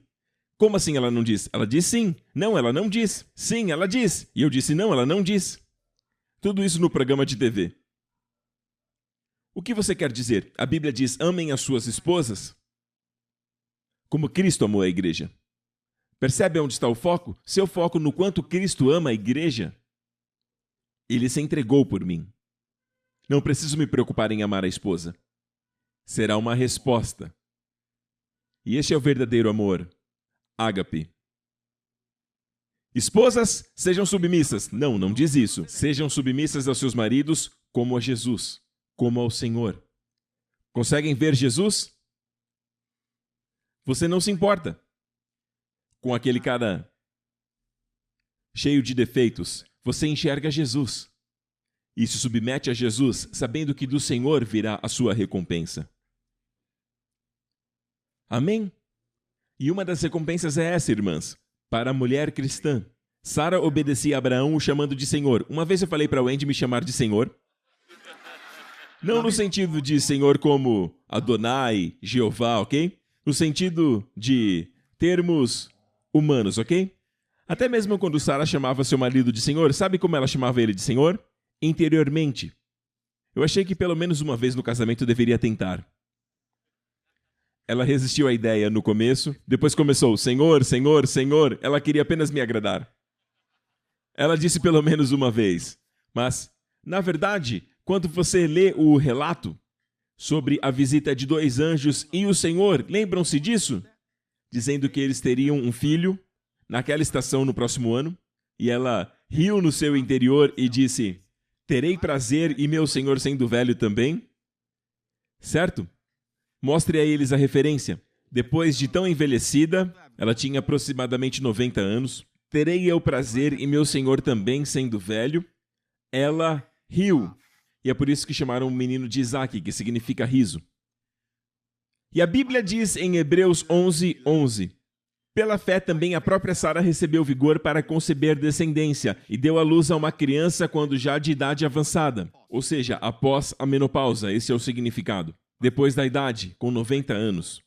Como assim ela não diz? Ela diz sim. Não, ela não diz. Sim, ela diz. E eu disse não, ela não diz. Tudo isso no programa de TV. O que você quer dizer? A Bíblia diz amem as suas esposas? Como Cristo amou a igreja. Percebe onde está o foco? Seu foco no quanto Cristo ama a igreja. Ele se entregou por mim. Não preciso me preocupar em amar a esposa. Será uma resposta. E este é o verdadeiro amor. Ágape. Esposas, sejam submissas. Não, não diz isso. Sejam submissas aos seus maridos como a Jesus, como ao Senhor. Conseguem ver Jesus? Você não se importa com aquele cara cheio de defeitos. Você enxerga Jesus e se submete a Jesus, sabendo que do Senhor virá a sua recompensa. Amém? E uma das recompensas é essa, irmãs, para a mulher cristã. Sara obedecia a Abraão o chamando de Senhor. Uma vez eu falei para Wendy me chamar de Senhor. Não no sentido de Senhor como Adonai, Jeová, ok? No sentido de termos humanos, ok? Até mesmo quando Sara chamava seu marido de Senhor, sabe como ela chamava ele de Senhor? Interiormente. Eu achei que pelo menos uma vez no casamento deveria tentar. Ela resistiu à ideia no começo, depois começou, Senhor, Senhor, Senhor. Ela queria apenas me agradar. Ela disse pelo menos uma vez. Mas, na verdade, quando você lê o relato sobre a visita de 2 anjos e o Senhor, lembram-se disso? Dizendo que eles teriam um filho naquela estação no próximo ano, e ela riu no seu interior e disse, terei prazer e meu Senhor sendo velho também? Certo? Mostre a eles a referência. Depois de tão envelhecida, ela tinha aproximadamente 90 anos, terei eu prazer e meu Senhor também sendo velho? Ela riu, e é por isso que chamaram o menino de Isaac, que significa riso. E a Bíblia diz em Hebreus 11:11, pela fé também a própria Sara recebeu vigor para conceber descendência e deu à luz a uma criança quando já de idade avançada, ou seja, após a menopausa, esse é o significado. Depois da idade, com 90 anos.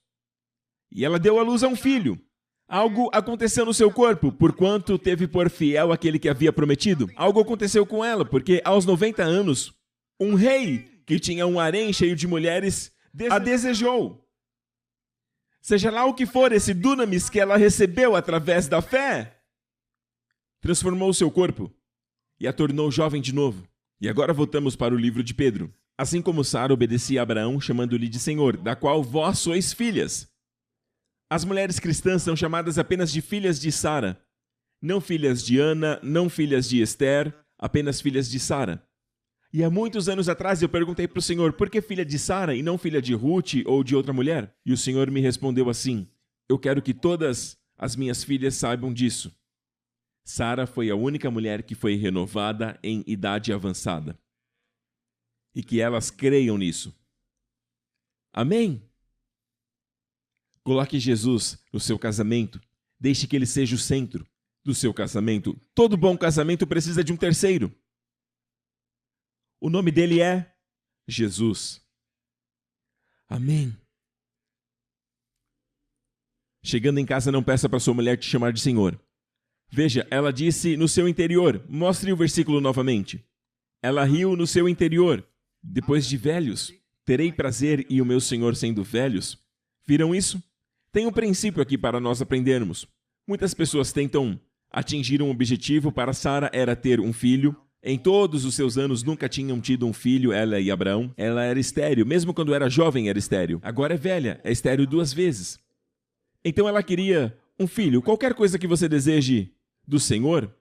E ela deu à luz a um filho. Algo aconteceu no seu corpo, porquanto teve por fiel aquele que havia prometido. Algo aconteceu com ela, porque aos 90 anos, um rei que tinha um harém cheio de mulheres a desejou. Seja lá o que for esse dunamis que ela recebeu através da fé, transformou o seu corpo e a tornou jovem de novo. E agora voltamos para o livro de Pedro. Assim como Sara obedecia a Abraão, chamando-lhe de Senhor, da qual vós sois filhas. As mulheres cristãs são chamadas apenas de filhas de Sara. Não filhas de Ana, não filhas de Esther, apenas filhas de Sara. E há muitos anos atrás eu perguntei para o Senhor, por que filha de Sara e não filha de Ruth ou de outra mulher? E o Senhor me respondeu assim, eu quero que todas as minhas filhas saibam disso. Sara foi a única mulher que foi renovada em idade avançada. E que elas creiam nisso. Amém? Coloque Jesus no seu casamento. Deixe que ele seja o centro do seu casamento. Todo bom casamento precisa de um terceiro. O nome dele é Jesus. Amém. Chegando em casa, não peça para sua mulher te chamar de Senhor. Veja, ela disse no seu interior. Mostre o versículo novamente. Ela riu no seu interior. Depois de velhos, terei prazer e o meu Senhor sendo velhos. Viram isso? Tem um princípio aqui para nós aprendermos. Muitas pessoas tentam atingir um objetivo. Para Sara era ter um filho. Em todos os seus anos nunca tinham tido um filho, ela e Abraão. Ela era estéril, mesmo quando era jovem era estéril. Agora é velha, é estéril 2 vezes. Então ela queria um filho. Qualquer coisa que você deseje do Senhor,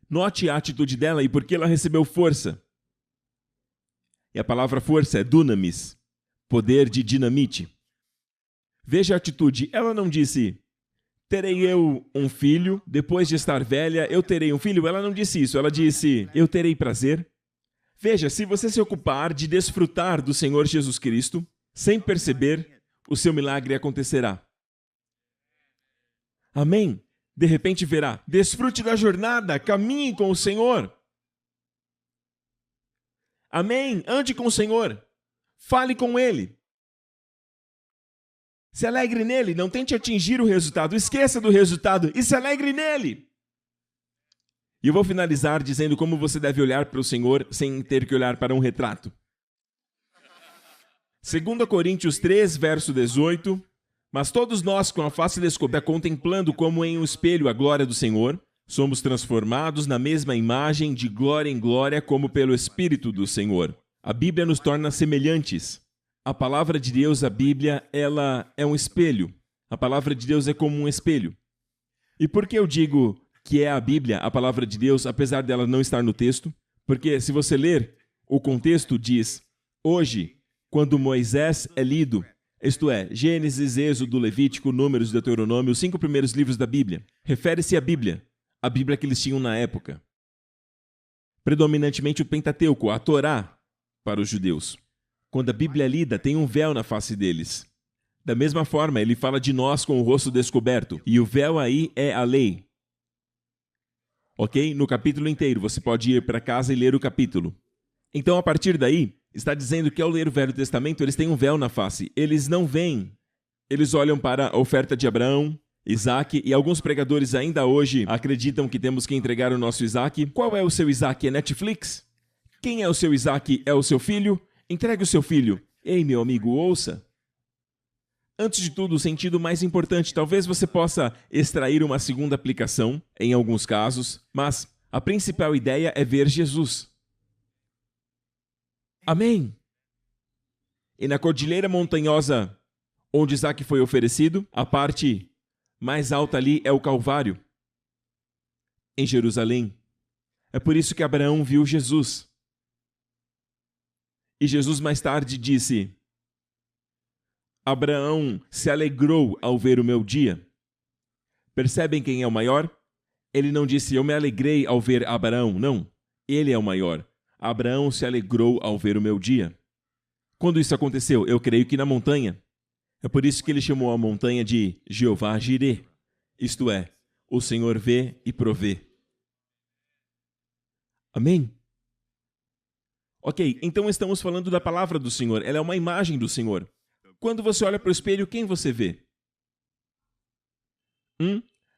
note a atitude dela e por que ela recebeu força. E a palavra força é dunamis, poder de dinamite. Veja a atitude. Ela não disse, terei eu um filho, depois de estar velha, eu terei um filho. Ela não disse isso. Ela disse, eu terei prazer. Veja, se você se ocupar de desfrutar do Senhor Jesus Cristo, Sem perceber, o seu milagre acontecerá. Amém? De repente verá. Desfrute da jornada, caminhe com o Senhor. Amém? Ande com o Senhor. Fale com Ele. Se alegre nele, não tente atingir o resultado, esqueça do resultado e se alegre nele. E eu vou finalizar dizendo como você deve olhar para o Senhor sem ter que olhar para um retrato. 2 Coríntios 3, verso 18. Mas todos nós, com a face descoberta, contemplando como em um espelho a glória do Senhor, somos transformados na mesma imagem de glória em glória como pelo Espírito do Senhor. A Bíblia nos torna semelhantes. A palavra de Deus, a Bíblia, ela é um espelho. A palavra de Deus é como um espelho. E por que eu digo que é a Bíblia, a palavra de Deus, apesar dela não estar no texto? Porque se você ler, o contexto diz, hoje, quando Moisés é lido, isto é, Gênesis, Êxodo, Levítico, Números, Deuteronômio, os 5 primeiros livros da Bíblia, refere-se à Bíblia, a Bíblia que eles tinham na época. Predominantemente o Pentateuco, a Torá, para os judeus. Quando a Bíblia é lida, tem um véu na face deles. Da mesma forma, ele fala de nós com o rosto descoberto. E o véu aí é a lei. Ok? No capítulo inteiro, você pode ir para casa e ler o capítulo. Então, a partir daí, está dizendo que ao ler o Velho Testamento, eles têm um véu na face. Eles não veem. Eles olham para a oferta de Abraão, Isaac, e alguns pregadores ainda hoje acreditam que temos que entregar o nosso Isaac. Qual é o seu Isaac? É Netflix? Quem é o seu Isaac? É o seu filho? Entregue o seu filho. Ei, meu amigo, ouça. Antes de tudo, o sentido mais importante, talvez você possa extrair uma segunda aplicação, em alguns casos, mas a principal ideia é ver Jesus. Amém? E na cordilheira montanhosa, onde Isaac foi oferecido, a parte mais alta ali é o Calvário, em Jerusalém. É por isso que Abraão viu Jesus. E Jesus mais tarde disse, Abraão se alegrou ao ver o meu dia. Percebem quem é o maior? Ele não disse, eu me alegrei ao ver Abraão. Não, ele é o maior. Abraão se alegrou ao ver o meu dia. Quando isso aconteceu? Eu creio que na montanha. É por isso que ele chamou a montanha de Jeová Jireh. Isto é, o Senhor vê e provê. Amém? Ok, então estamos falando da palavra do Senhor. Ela é uma imagem do Senhor. Quando você olha para o espelho, quem você vê?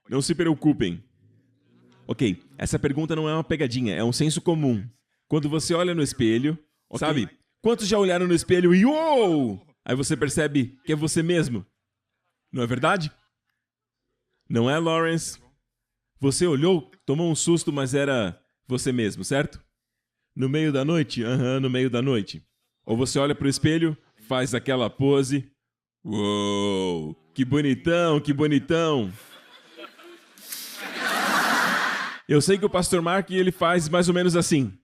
Não se preocupem. Ok, essa pergunta não é uma pegadinha, é um senso comum. Quando você olha no espelho, sabe? Quantos já olharam no espelho e uou! Aí você percebe que é você mesmo. Não é verdade? Não é, Lawrence? Você olhou, tomou um susto, mas era você mesmo, certo? No meio da noite? No meio da noite. Ou você olha para o espelho, faz aquela pose. Uou! Que bonitão, que bonitão! Eu sei que o pastor Mark, ele faz mais ou menos assim.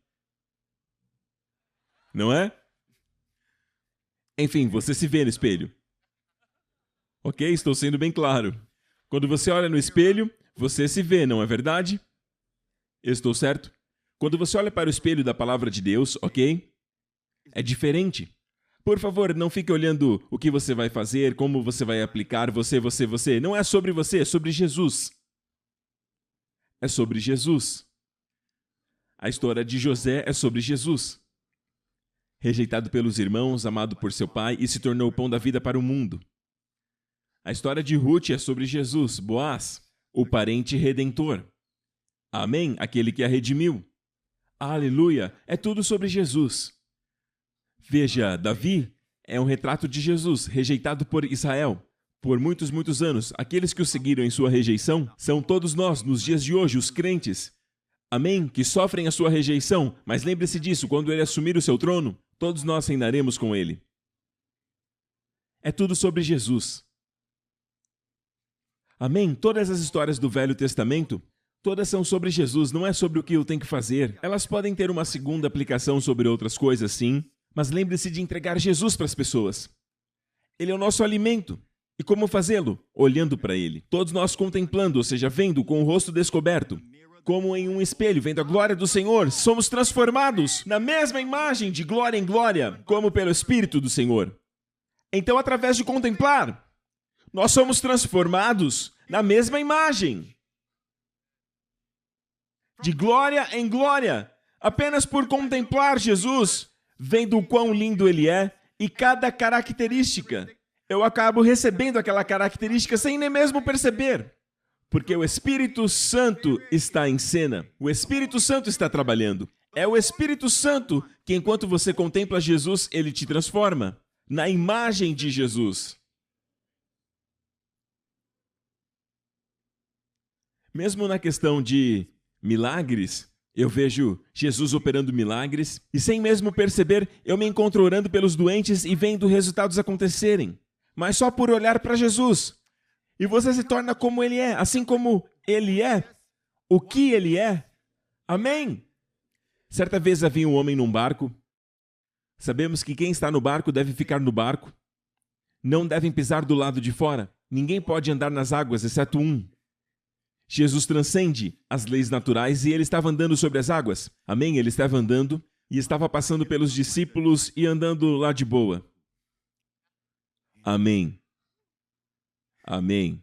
Não é? Enfim, você se vê no espelho. Ok? Estou sendo bem claro. Quando você olha no espelho, você se vê, não é verdade? Estou certo? Quando você olha para o espelho da palavra de Deus, ok? É diferente. Por favor, não fique olhando o que você vai fazer, como você vai aplicar, você. Não é sobre você, é sobre Jesus. É sobre Jesus. A história de José é sobre Jesus. Rejeitado pelos irmãos, amado por seu pai e se tornou o pão da vida para o mundo. A história de Ruth é sobre Jesus, Boaz, o parente redentor. Amém? Aquele que a redimiu. Aleluia! É tudo sobre Jesus. Veja, Davi é um retrato de Jesus, rejeitado por Israel. Por muitos, muitos anos, aqueles que o seguiram em sua rejeição são todos nós, nos dias de hoje, os crentes. Amém? Que sofrem a sua rejeição, mas lembre-se disso, quando ele assumir o seu trono, todos nós reinaremos com ele. É tudo sobre Jesus. Amém? Todas as histórias do Velho Testamento, todas são sobre Jesus, não é sobre o que eu tenho que fazer. Elas podem ter uma segunda aplicação sobre outras coisas, sim, mas lembre-se de entregar Jesus para as pessoas. Ele é o nosso alimento. E como fazê-lo? Olhando para ele. Todos nós contemplando, ou seja, vendo com o rosto descoberto. Como em um espelho, vendo a glória do Senhor, somos transformados na mesma imagem de glória em glória, como pelo Espírito do Senhor. Então, através de contemplar, nós somos transformados na mesma imagem. De glória em glória, apenas por contemplar Jesus, vendo o quão lindo ele é e cada característica. Eu acabo recebendo aquela característica sem nem mesmo perceber. Porque o Espírito Santo está em cena. O Espírito Santo está trabalhando. É o Espírito Santo que, enquanto você contempla Jesus, ele te transforma na imagem de Jesus. Mesmo na questão de milagres, eu vejo Jesus operando milagres e, sem mesmo perceber, eu me encontro orando pelos doentes e vendo resultados acontecerem. Mas só por olhar para Jesus. E você se torna como ele é, assim como ele é, o que ele é. Amém? Certa vez havia um homem num barco. Sabemos que quem está no barco deve ficar no barco. Não devem pisar do lado de fora. Ninguém pode andar nas águas, exceto um. Jesus transcende as leis naturais e ele estava andando sobre as águas. Amém? Ele estava andando e estava passando pelos discípulos e andando lá de boa. Amém. Amém.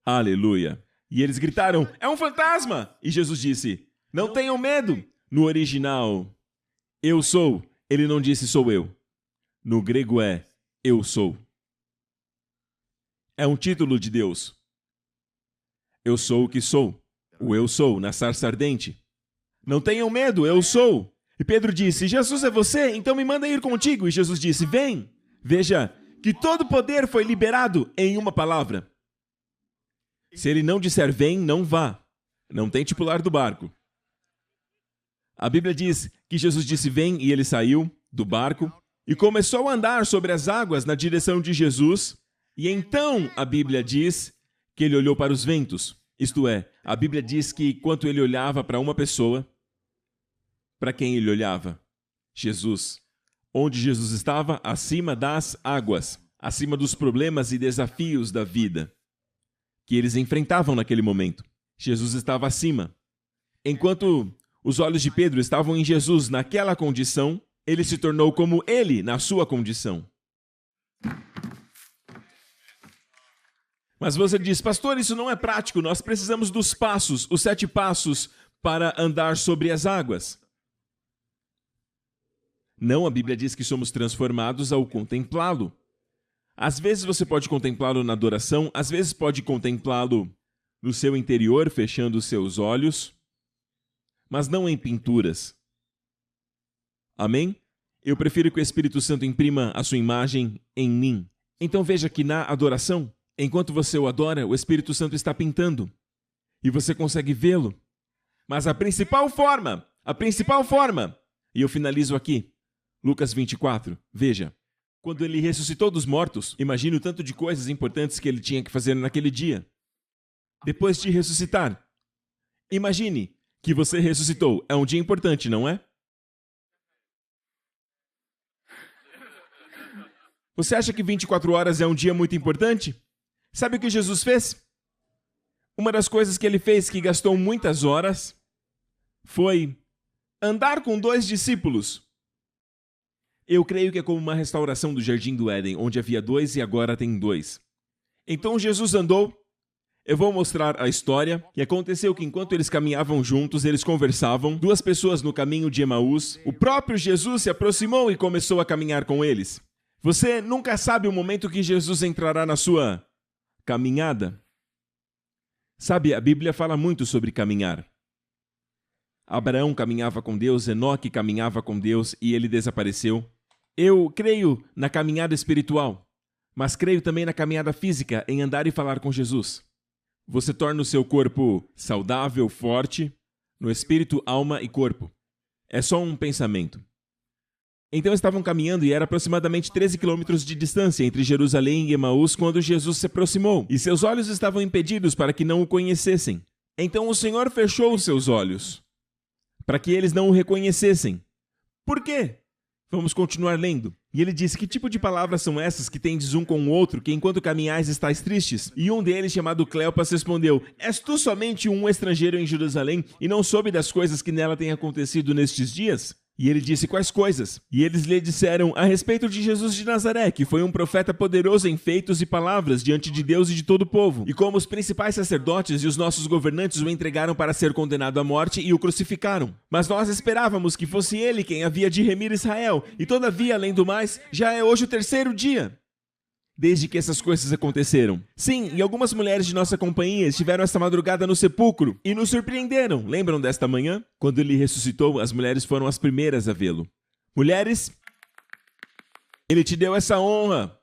Aleluia. E eles gritaram, é um fantasma! E Jesus disse, não tenham medo. No original, eu sou. Ele não disse sou eu. No grego é, eu sou. É um título de Deus. Eu sou o que sou. O eu sou, na sarça ardente. Não tenham medo, eu sou. E Pedro disse, Jesus é você? Então me manda ir contigo. E Jesus disse, vem. Veja que todo poder foi liberado em uma palavra. Se ele não disser vem, não vá. Não tente pular do barco. A Bíblia diz que Jesus disse vem e ele saiu do barco e começou a andar sobre as águas na direção de Jesus. E então a Bíblia diz que ele olhou para os ventos. Isto é, a Bíblia diz que enquanto ele olhava para uma pessoa, para quem ele olhava? Jesus. Onde Jesus estava? Acima das águas, acima dos problemas e desafios da vida que eles enfrentavam naquele momento. Jesus estava acima. Enquanto os olhos de Pedro estavam em Jesus naquela condição, ele se tornou como ele na sua condição. Mas você diz, pastor, isso não é prático, nós precisamos dos passos, os 7 passos para andar sobre as águas. Não, a Bíblia diz que somos transformados ao contemplá-lo. Às vezes você pode contemplá-lo na adoração, às vezes pode contemplá-lo no seu interior, fechando os seus olhos, mas não em pinturas. Amém? Eu prefiro que o Espírito Santo imprima a sua imagem em mim. Então veja que na adoração, enquanto você o adora, o Espírito Santo está pintando. E você consegue vê-lo. Mas a principal forma, e eu finalizo aqui, Lucas 24, veja. Quando ele ressuscitou dos mortos, imagine o tanto de coisas importantes que ele tinha que fazer naquele dia. Depois de ressuscitar, imagine que você ressuscitou. É um dia importante, não é? Você acha que 24 horas é um dia muito importante? Sabe o que Jesus fez? Uma das coisas que ele fez que gastou muitas horas foi andar com 2 discípulos. Eu creio que é como uma restauração do Jardim do Éden, onde havia 2 e agora tem 2. Então Jesus andou. Eu vou mostrar a história. E aconteceu que enquanto eles caminhavam juntos, eles conversavam. 2 pessoas no caminho de Emaús. O próprio Jesus se aproximou e começou a caminhar com eles. Você nunca sabe o momento que Jesus entrará na sua caminhada. Sabe, a Bíblia fala muito sobre caminhar. Abraão caminhava com Deus, Enoque caminhava com Deus e ele desapareceu. Eu creio na caminhada espiritual, mas creio também na caminhada física, em andar e falar com Jesus. Você torna o seu corpo saudável, forte, no espírito, alma e corpo. É só um pensamento. Então estavam caminhando e era aproximadamente 13 quilômetros de distância entre Jerusalém e Emaús quando Jesus se aproximou, e seus olhos estavam impedidos para que não o conhecessem. Então o Senhor fechou os seus olhos, para que eles não o reconhecessem. Por quê? Vamos continuar lendo. E ele disse, que tipo de palavras são essas que tendes um com o outro, que enquanto caminhais estáis tristes? E um deles, chamado Cleopas, respondeu, és tu somente um estrangeiro em Jerusalém, e não soube das coisas que nela têm acontecido nestes dias? E ele disse: quais coisas? E eles lhe disseram a respeito de Jesus de Nazaré, que foi um profeta poderoso em feitos e palavras diante de Deus e de todo o povo. E como os principais sacerdotes e os nossos governantes o entregaram para ser condenado à morte e o crucificaram. Mas nós esperávamos que fosse ele quem havia de remir Israel. E todavia, além do mais, já é hoje o terceiro dia desde que essas coisas aconteceram. Sim, e algumas mulheres de nossa companhia estiveram esta madrugada no sepulcro e nos surpreenderam. Lembram desta manhã? Quando ele ressuscitou, as mulheres foram as primeiras a vê-lo. Mulheres, ele te deu essa honra.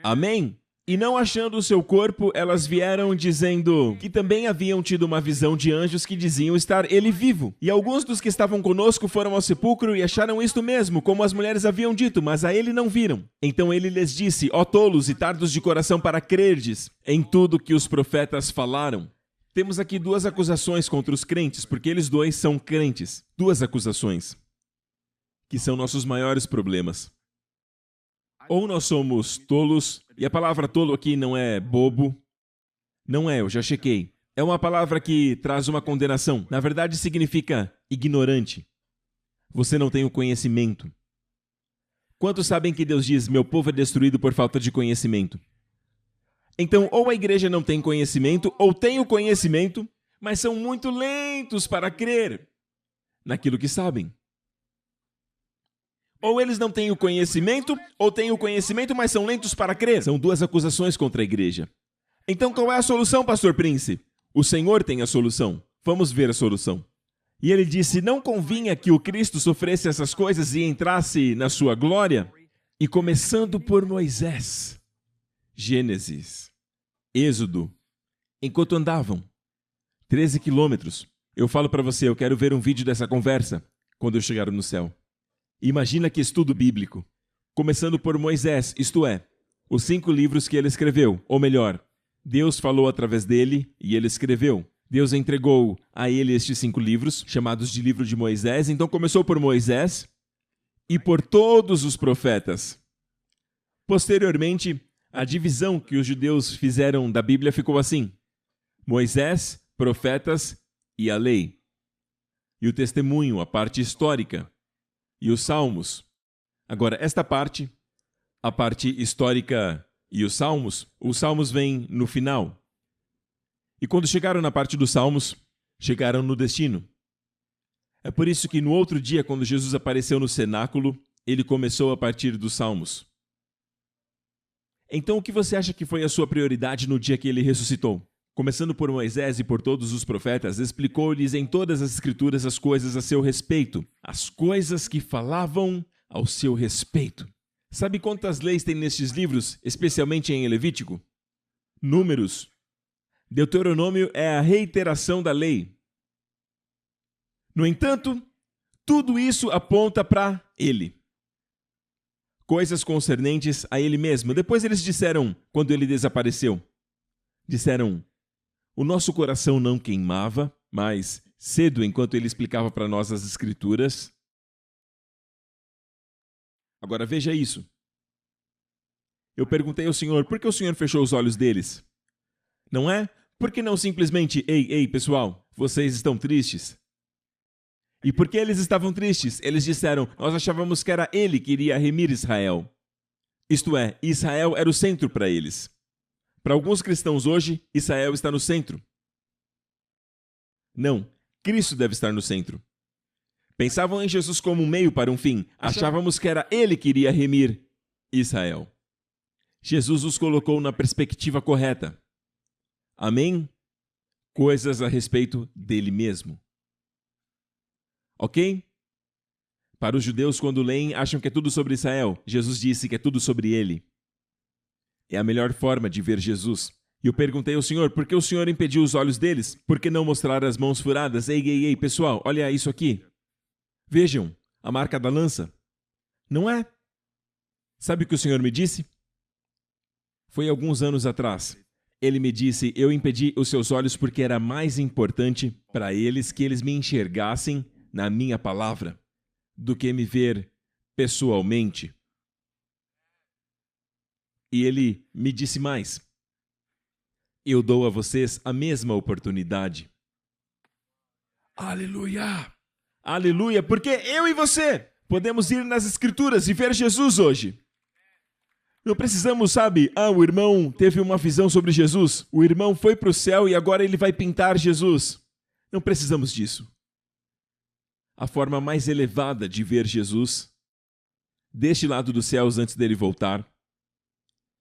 Amém? E não achando o seu corpo, elas vieram dizendo que também haviam tido uma visão de anjos que diziam estar ele vivo. E alguns dos que estavam conosco foram ao sepulcro e acharam isto mesmo, como as mulheres haviam dito, mas a ele não viram. Então ele lhes disse: ó tolos e tardos de coração para crerdes em tudo que os profetas falaram. Temos aqui duas acusações contra os crentes, porque eles dois são crentes. Duas acusações, que são nossos maiores problemas. Ou nós somos tolos, e a palavra tolo aqui não é bobo, não é, eu já chequei. É uma palavra que traz uma condenação. Na verdade, significa ignorante. Você não tem o conhecimento. Quantos sabem que Deus diz: meu povo é destruído por falta de conhecimento? Então, ou a igreja não tem conhecimento, ou tem o conhecimento, mas são muito lentos para crer naquilo que sabem. Ou eles não têm o conhecimento, ou têm o conhecimento, mas são lentos para crer. São duas acusações contra a igreja. Então qual é a solução, pastor Prince? O Senhor tem a solução. Vamos ver a solução. E ele disse: não convinha que o Cristo sofresse essas coisas e entrasse na sua glória? E começando por Moisés, Gênesis, Êxodo, enquanto andavam 13 quilômetros. Eu falo para você, eu quero ver um vídeo dessa conversa quando eu chegar no céu. Imagina que estudo bíblico, começando por Moisés, isto é, os 5 livros que ele escreveu, ou melhor, Deus falou através dele e ele escreveu. Deus entregou a ele estes 5 livros, chamados de livro de Moisés. Então começou por Moisés e por todos os profetas. Posteriormente, a divisão que os judeus fizeram da Bíblia ficou assim: Moisés, profetas e a lei. E o testemunho, a parte histórica. E os salmos. Agora, esta parte, a parte histórica e os salmos vêm no final. E quando chegaram na parte dos salmos, chegaram no destino. É por isso que no outro dia, quando Jesus apareceu no cenáculo, ele começou a partir dos salmos. Então, o que você acha que foi a sua prioridade no dia que ele ressuscitou? Começando por Moisés e por todos os profetas, explicou-lhes em todas as escrituras as coisas a seu respeito, as coisas que falavam ao seu respeito. Sabe quantas leis tem nestes livros, especialmente em Levítico? Números. Deuteronômio é a reiteração da lei. No entanto, tudo isso aponta para ele. Coisas concernentes a ele mesmo. Depois eles disseram, quando ele desapareceu, disseram: o nosso coração não queimava, mas cedo, enquanto ele explicava para nós as Escrituras. Agora veja isso. Eu perguntei ao Senhor: por que o Senhor fechou os olhos deles? Não é? Por que não simplesmente: ei, pessoal, vocês estão tristes? E por que eles estavam tristes? Eles disseram: nós achávamos que era ele que iria remir Israel. Isto é, Israel era o centro para eles. Para alguns cristãos hoje, Israel está no centro. Não, Cristo deve estar no centro. Pensavam em Jesus como um meio para um fim. Achávamos que era ele que iria remir Israel. Jesus os colocou na perspectiva correta. Amém? Coisas a respeito dele mesmo. Ok? Para os judeus, quando leem, acham que é tudo sobre Israel. Jesus disse que é tudo sobre ele. É a melhor forma de ver Jesus. E eu perguntei ao Senhor: por que o Senhor impediu os olhos deles? Por que não mostrar as mãos furadas? Ei, pessoal, olha isso aqui. Vejam, a marca da lança. Não é? Sabe o que o Senhor me disse? Foi alguns anos atrás. Ele me disse: eu impedi os seus olhos porque era mais importante para eles que eles me enxergassem na minha palavra do que me ver pessoalmente. E ele me disse mais: eu dou a vocês a mesma oportunidade. Aleluia! Aleluia, porque eu e você podemos ir nas Escrituras e ver Jesus hoje. Não precisamos, sabe? O irmão teve uma visão sobre Jesus. O irmão foi para o céu e agora ele vai pintar Jesus. Não precisamos disso. A forma mais elevada de ver Jesus, deste lado dos céus antes dele voltar,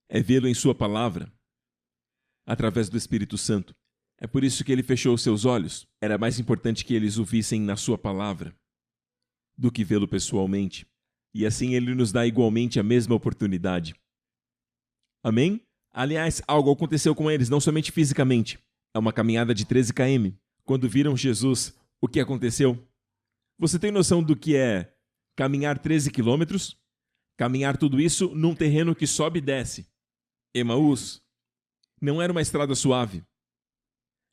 é vê-lo em sua palavra, através do Espírito Santo. É por isso que ele fechou os seus olhos. Era mais importante que eles o vissem na sua palavra do que vê-lo pessoalmente. E assim ele nos dá igualmente a mesma oportunidade. Amém? Aliás, algo aconteceu com eles, não somente fisicamente. É uma caminhada de 13 km. Quando viram Jesus, o que aconteceu? Você tem noção do que é caminhar 13 quilômetros? Caminhar tudo isso num terreno que sobe e desce. Emaús não era uma estrada suave.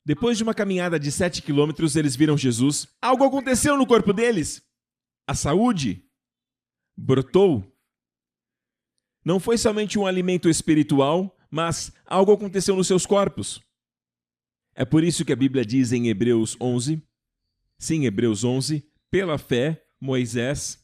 Depois de uma caminhada de 7 quilômetros, eles viram Jesus. Algo aconteceu no corpo deles. A saúde brotou. Não foi somente um alimento espiritual, mas algo aconteceu nos seus corpos. É por isso que a Bíblia diz em Hebreus 11, Hebreus 11, pela fé, Moisés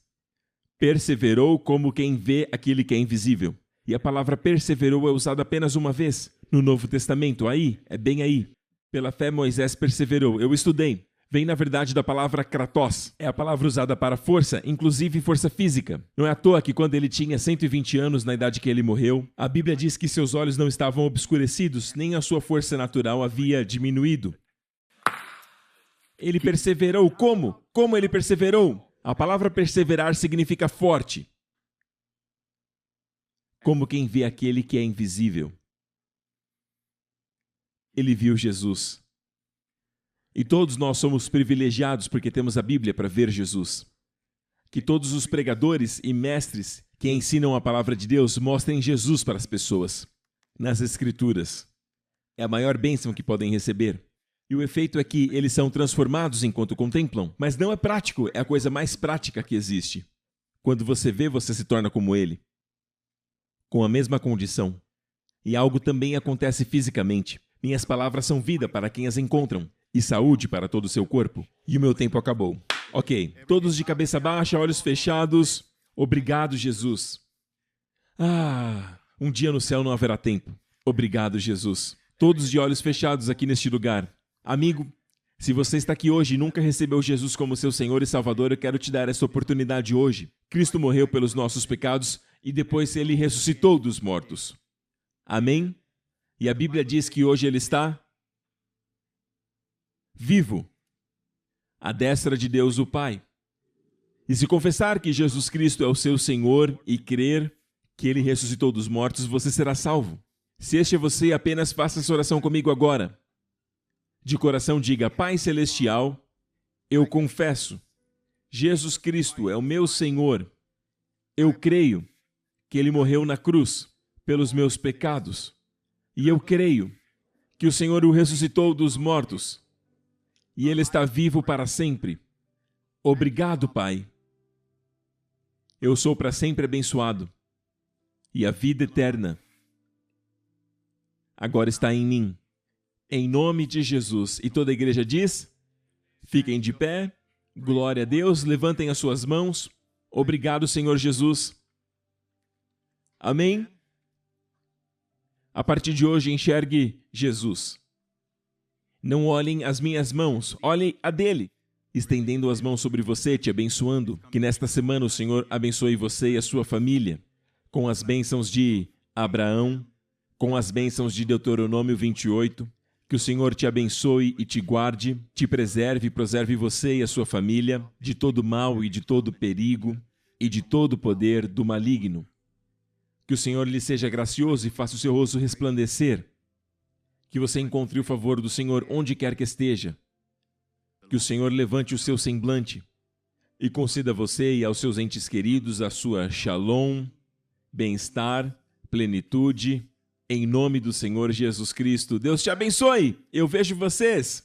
perseverou como quem vê aquele que é invisível. E a palavra perseverou é usada apenas uma vez no Novo Testamento. Aí, é bem aí. Pela fé, Moisés perseverou. Eu estudei. Vem, na verdade, da palavra kratos. É a palavra usada para força, inclusive força física. Não é à toa que quando ele tinha 120 anos, na idade que ele morreu, a Bíblia diz que seus olhos não estavam obscurecidos, nem a sua força natural havia diminuído. Ele perseverou. Como? Como ele perseverou? A palavra perseverar significa forte. Como quem vê aquele que é invisível. Ele viu Jesus. E todos nós somos privilegiados porque temos a Bíblia para ver Jesus. Que todos os pregadores e mestres que ensinam a palavra de Deus mostrem Jesus para as pessoas, nas Escrituras. É a maior bênção que podem receber. E o efeito é que eles são transformados enquanto contemplam. Mas não é prático, é a coisa mais prática que existe. Quando você vê, você se torna como ele. Com a mesma condição. E algo também acontece fisicamente. Minhas palavras são vida para quem as encontram. E saúde para todo o seu corpo. E o meu tempo acabou. Ok, todos de cabeça baixa, olhos fechados. Obrigado, Jesus. Um dia no céu não haverá tempo. Obrigado, Jesus. Todos de olhos fechados aqui neste lugar. Amigo, se você está aqui hoje e nunca recebeu Jesus como seu Senhor e Salvador, eu quero te dar essa oportunidade hoje. Cristo morreu pelos nossos pecados e depois ele ressuscitou dos mortos. Amém? E a Bíblia diz que hoje ele está vivo, à destra de Deus o Pai. E se confessar que Jesus Cristo é o seu Senhor e crer que ele ressuscitou dos mortos, você será salvo. Se este é você, apenas faça essa oração comigo agora. De coração diga: Pai Celestial, eu confesso, Jesus Cristo é o meu Senhor. Eu creio que ele morreu na cruz pelos meus pecados. E eu creio que o Senhor o ressuscitou dos mortos. E ele está vivo para sempre. Obrigado, Pai. Eu sou para sempre abençoado. E a vida eterna agora está em mim. Em nome de Jesus. E toda a igreja diz: fiquem de pé. Glória a Deus. Levantem as suas mãos. Obrigado, Senhor Jesus. Amém? A partir de hoje, enxergue Jesus. Não olhem as minhas mãos, olhem a dele, estendendo as mãos sobre você, te abençoando. Que nesta semana o Senhor abençoe você e a sua família, com as bênçãos de Abraão, com as bênçãos de Deuteronômio 28. Que o Senhor te abençoe e te guarde, te preserve e preserve você e a sua família de todo mal e de todo perigo e de todo poder do maligno. Que o Senhor lhe seja gracioso e faça o seu rosto resplandecer. Que você encontre o favor do Senhor onde quer que esteja. Que o Senhor levante o seu semblante e conceda a você e aos seus entes queridos a sua shalom, bem-estar, plenitude, em nome do Senhor Jesus Cristo. Deus te abençoe! Eu vejo vocês!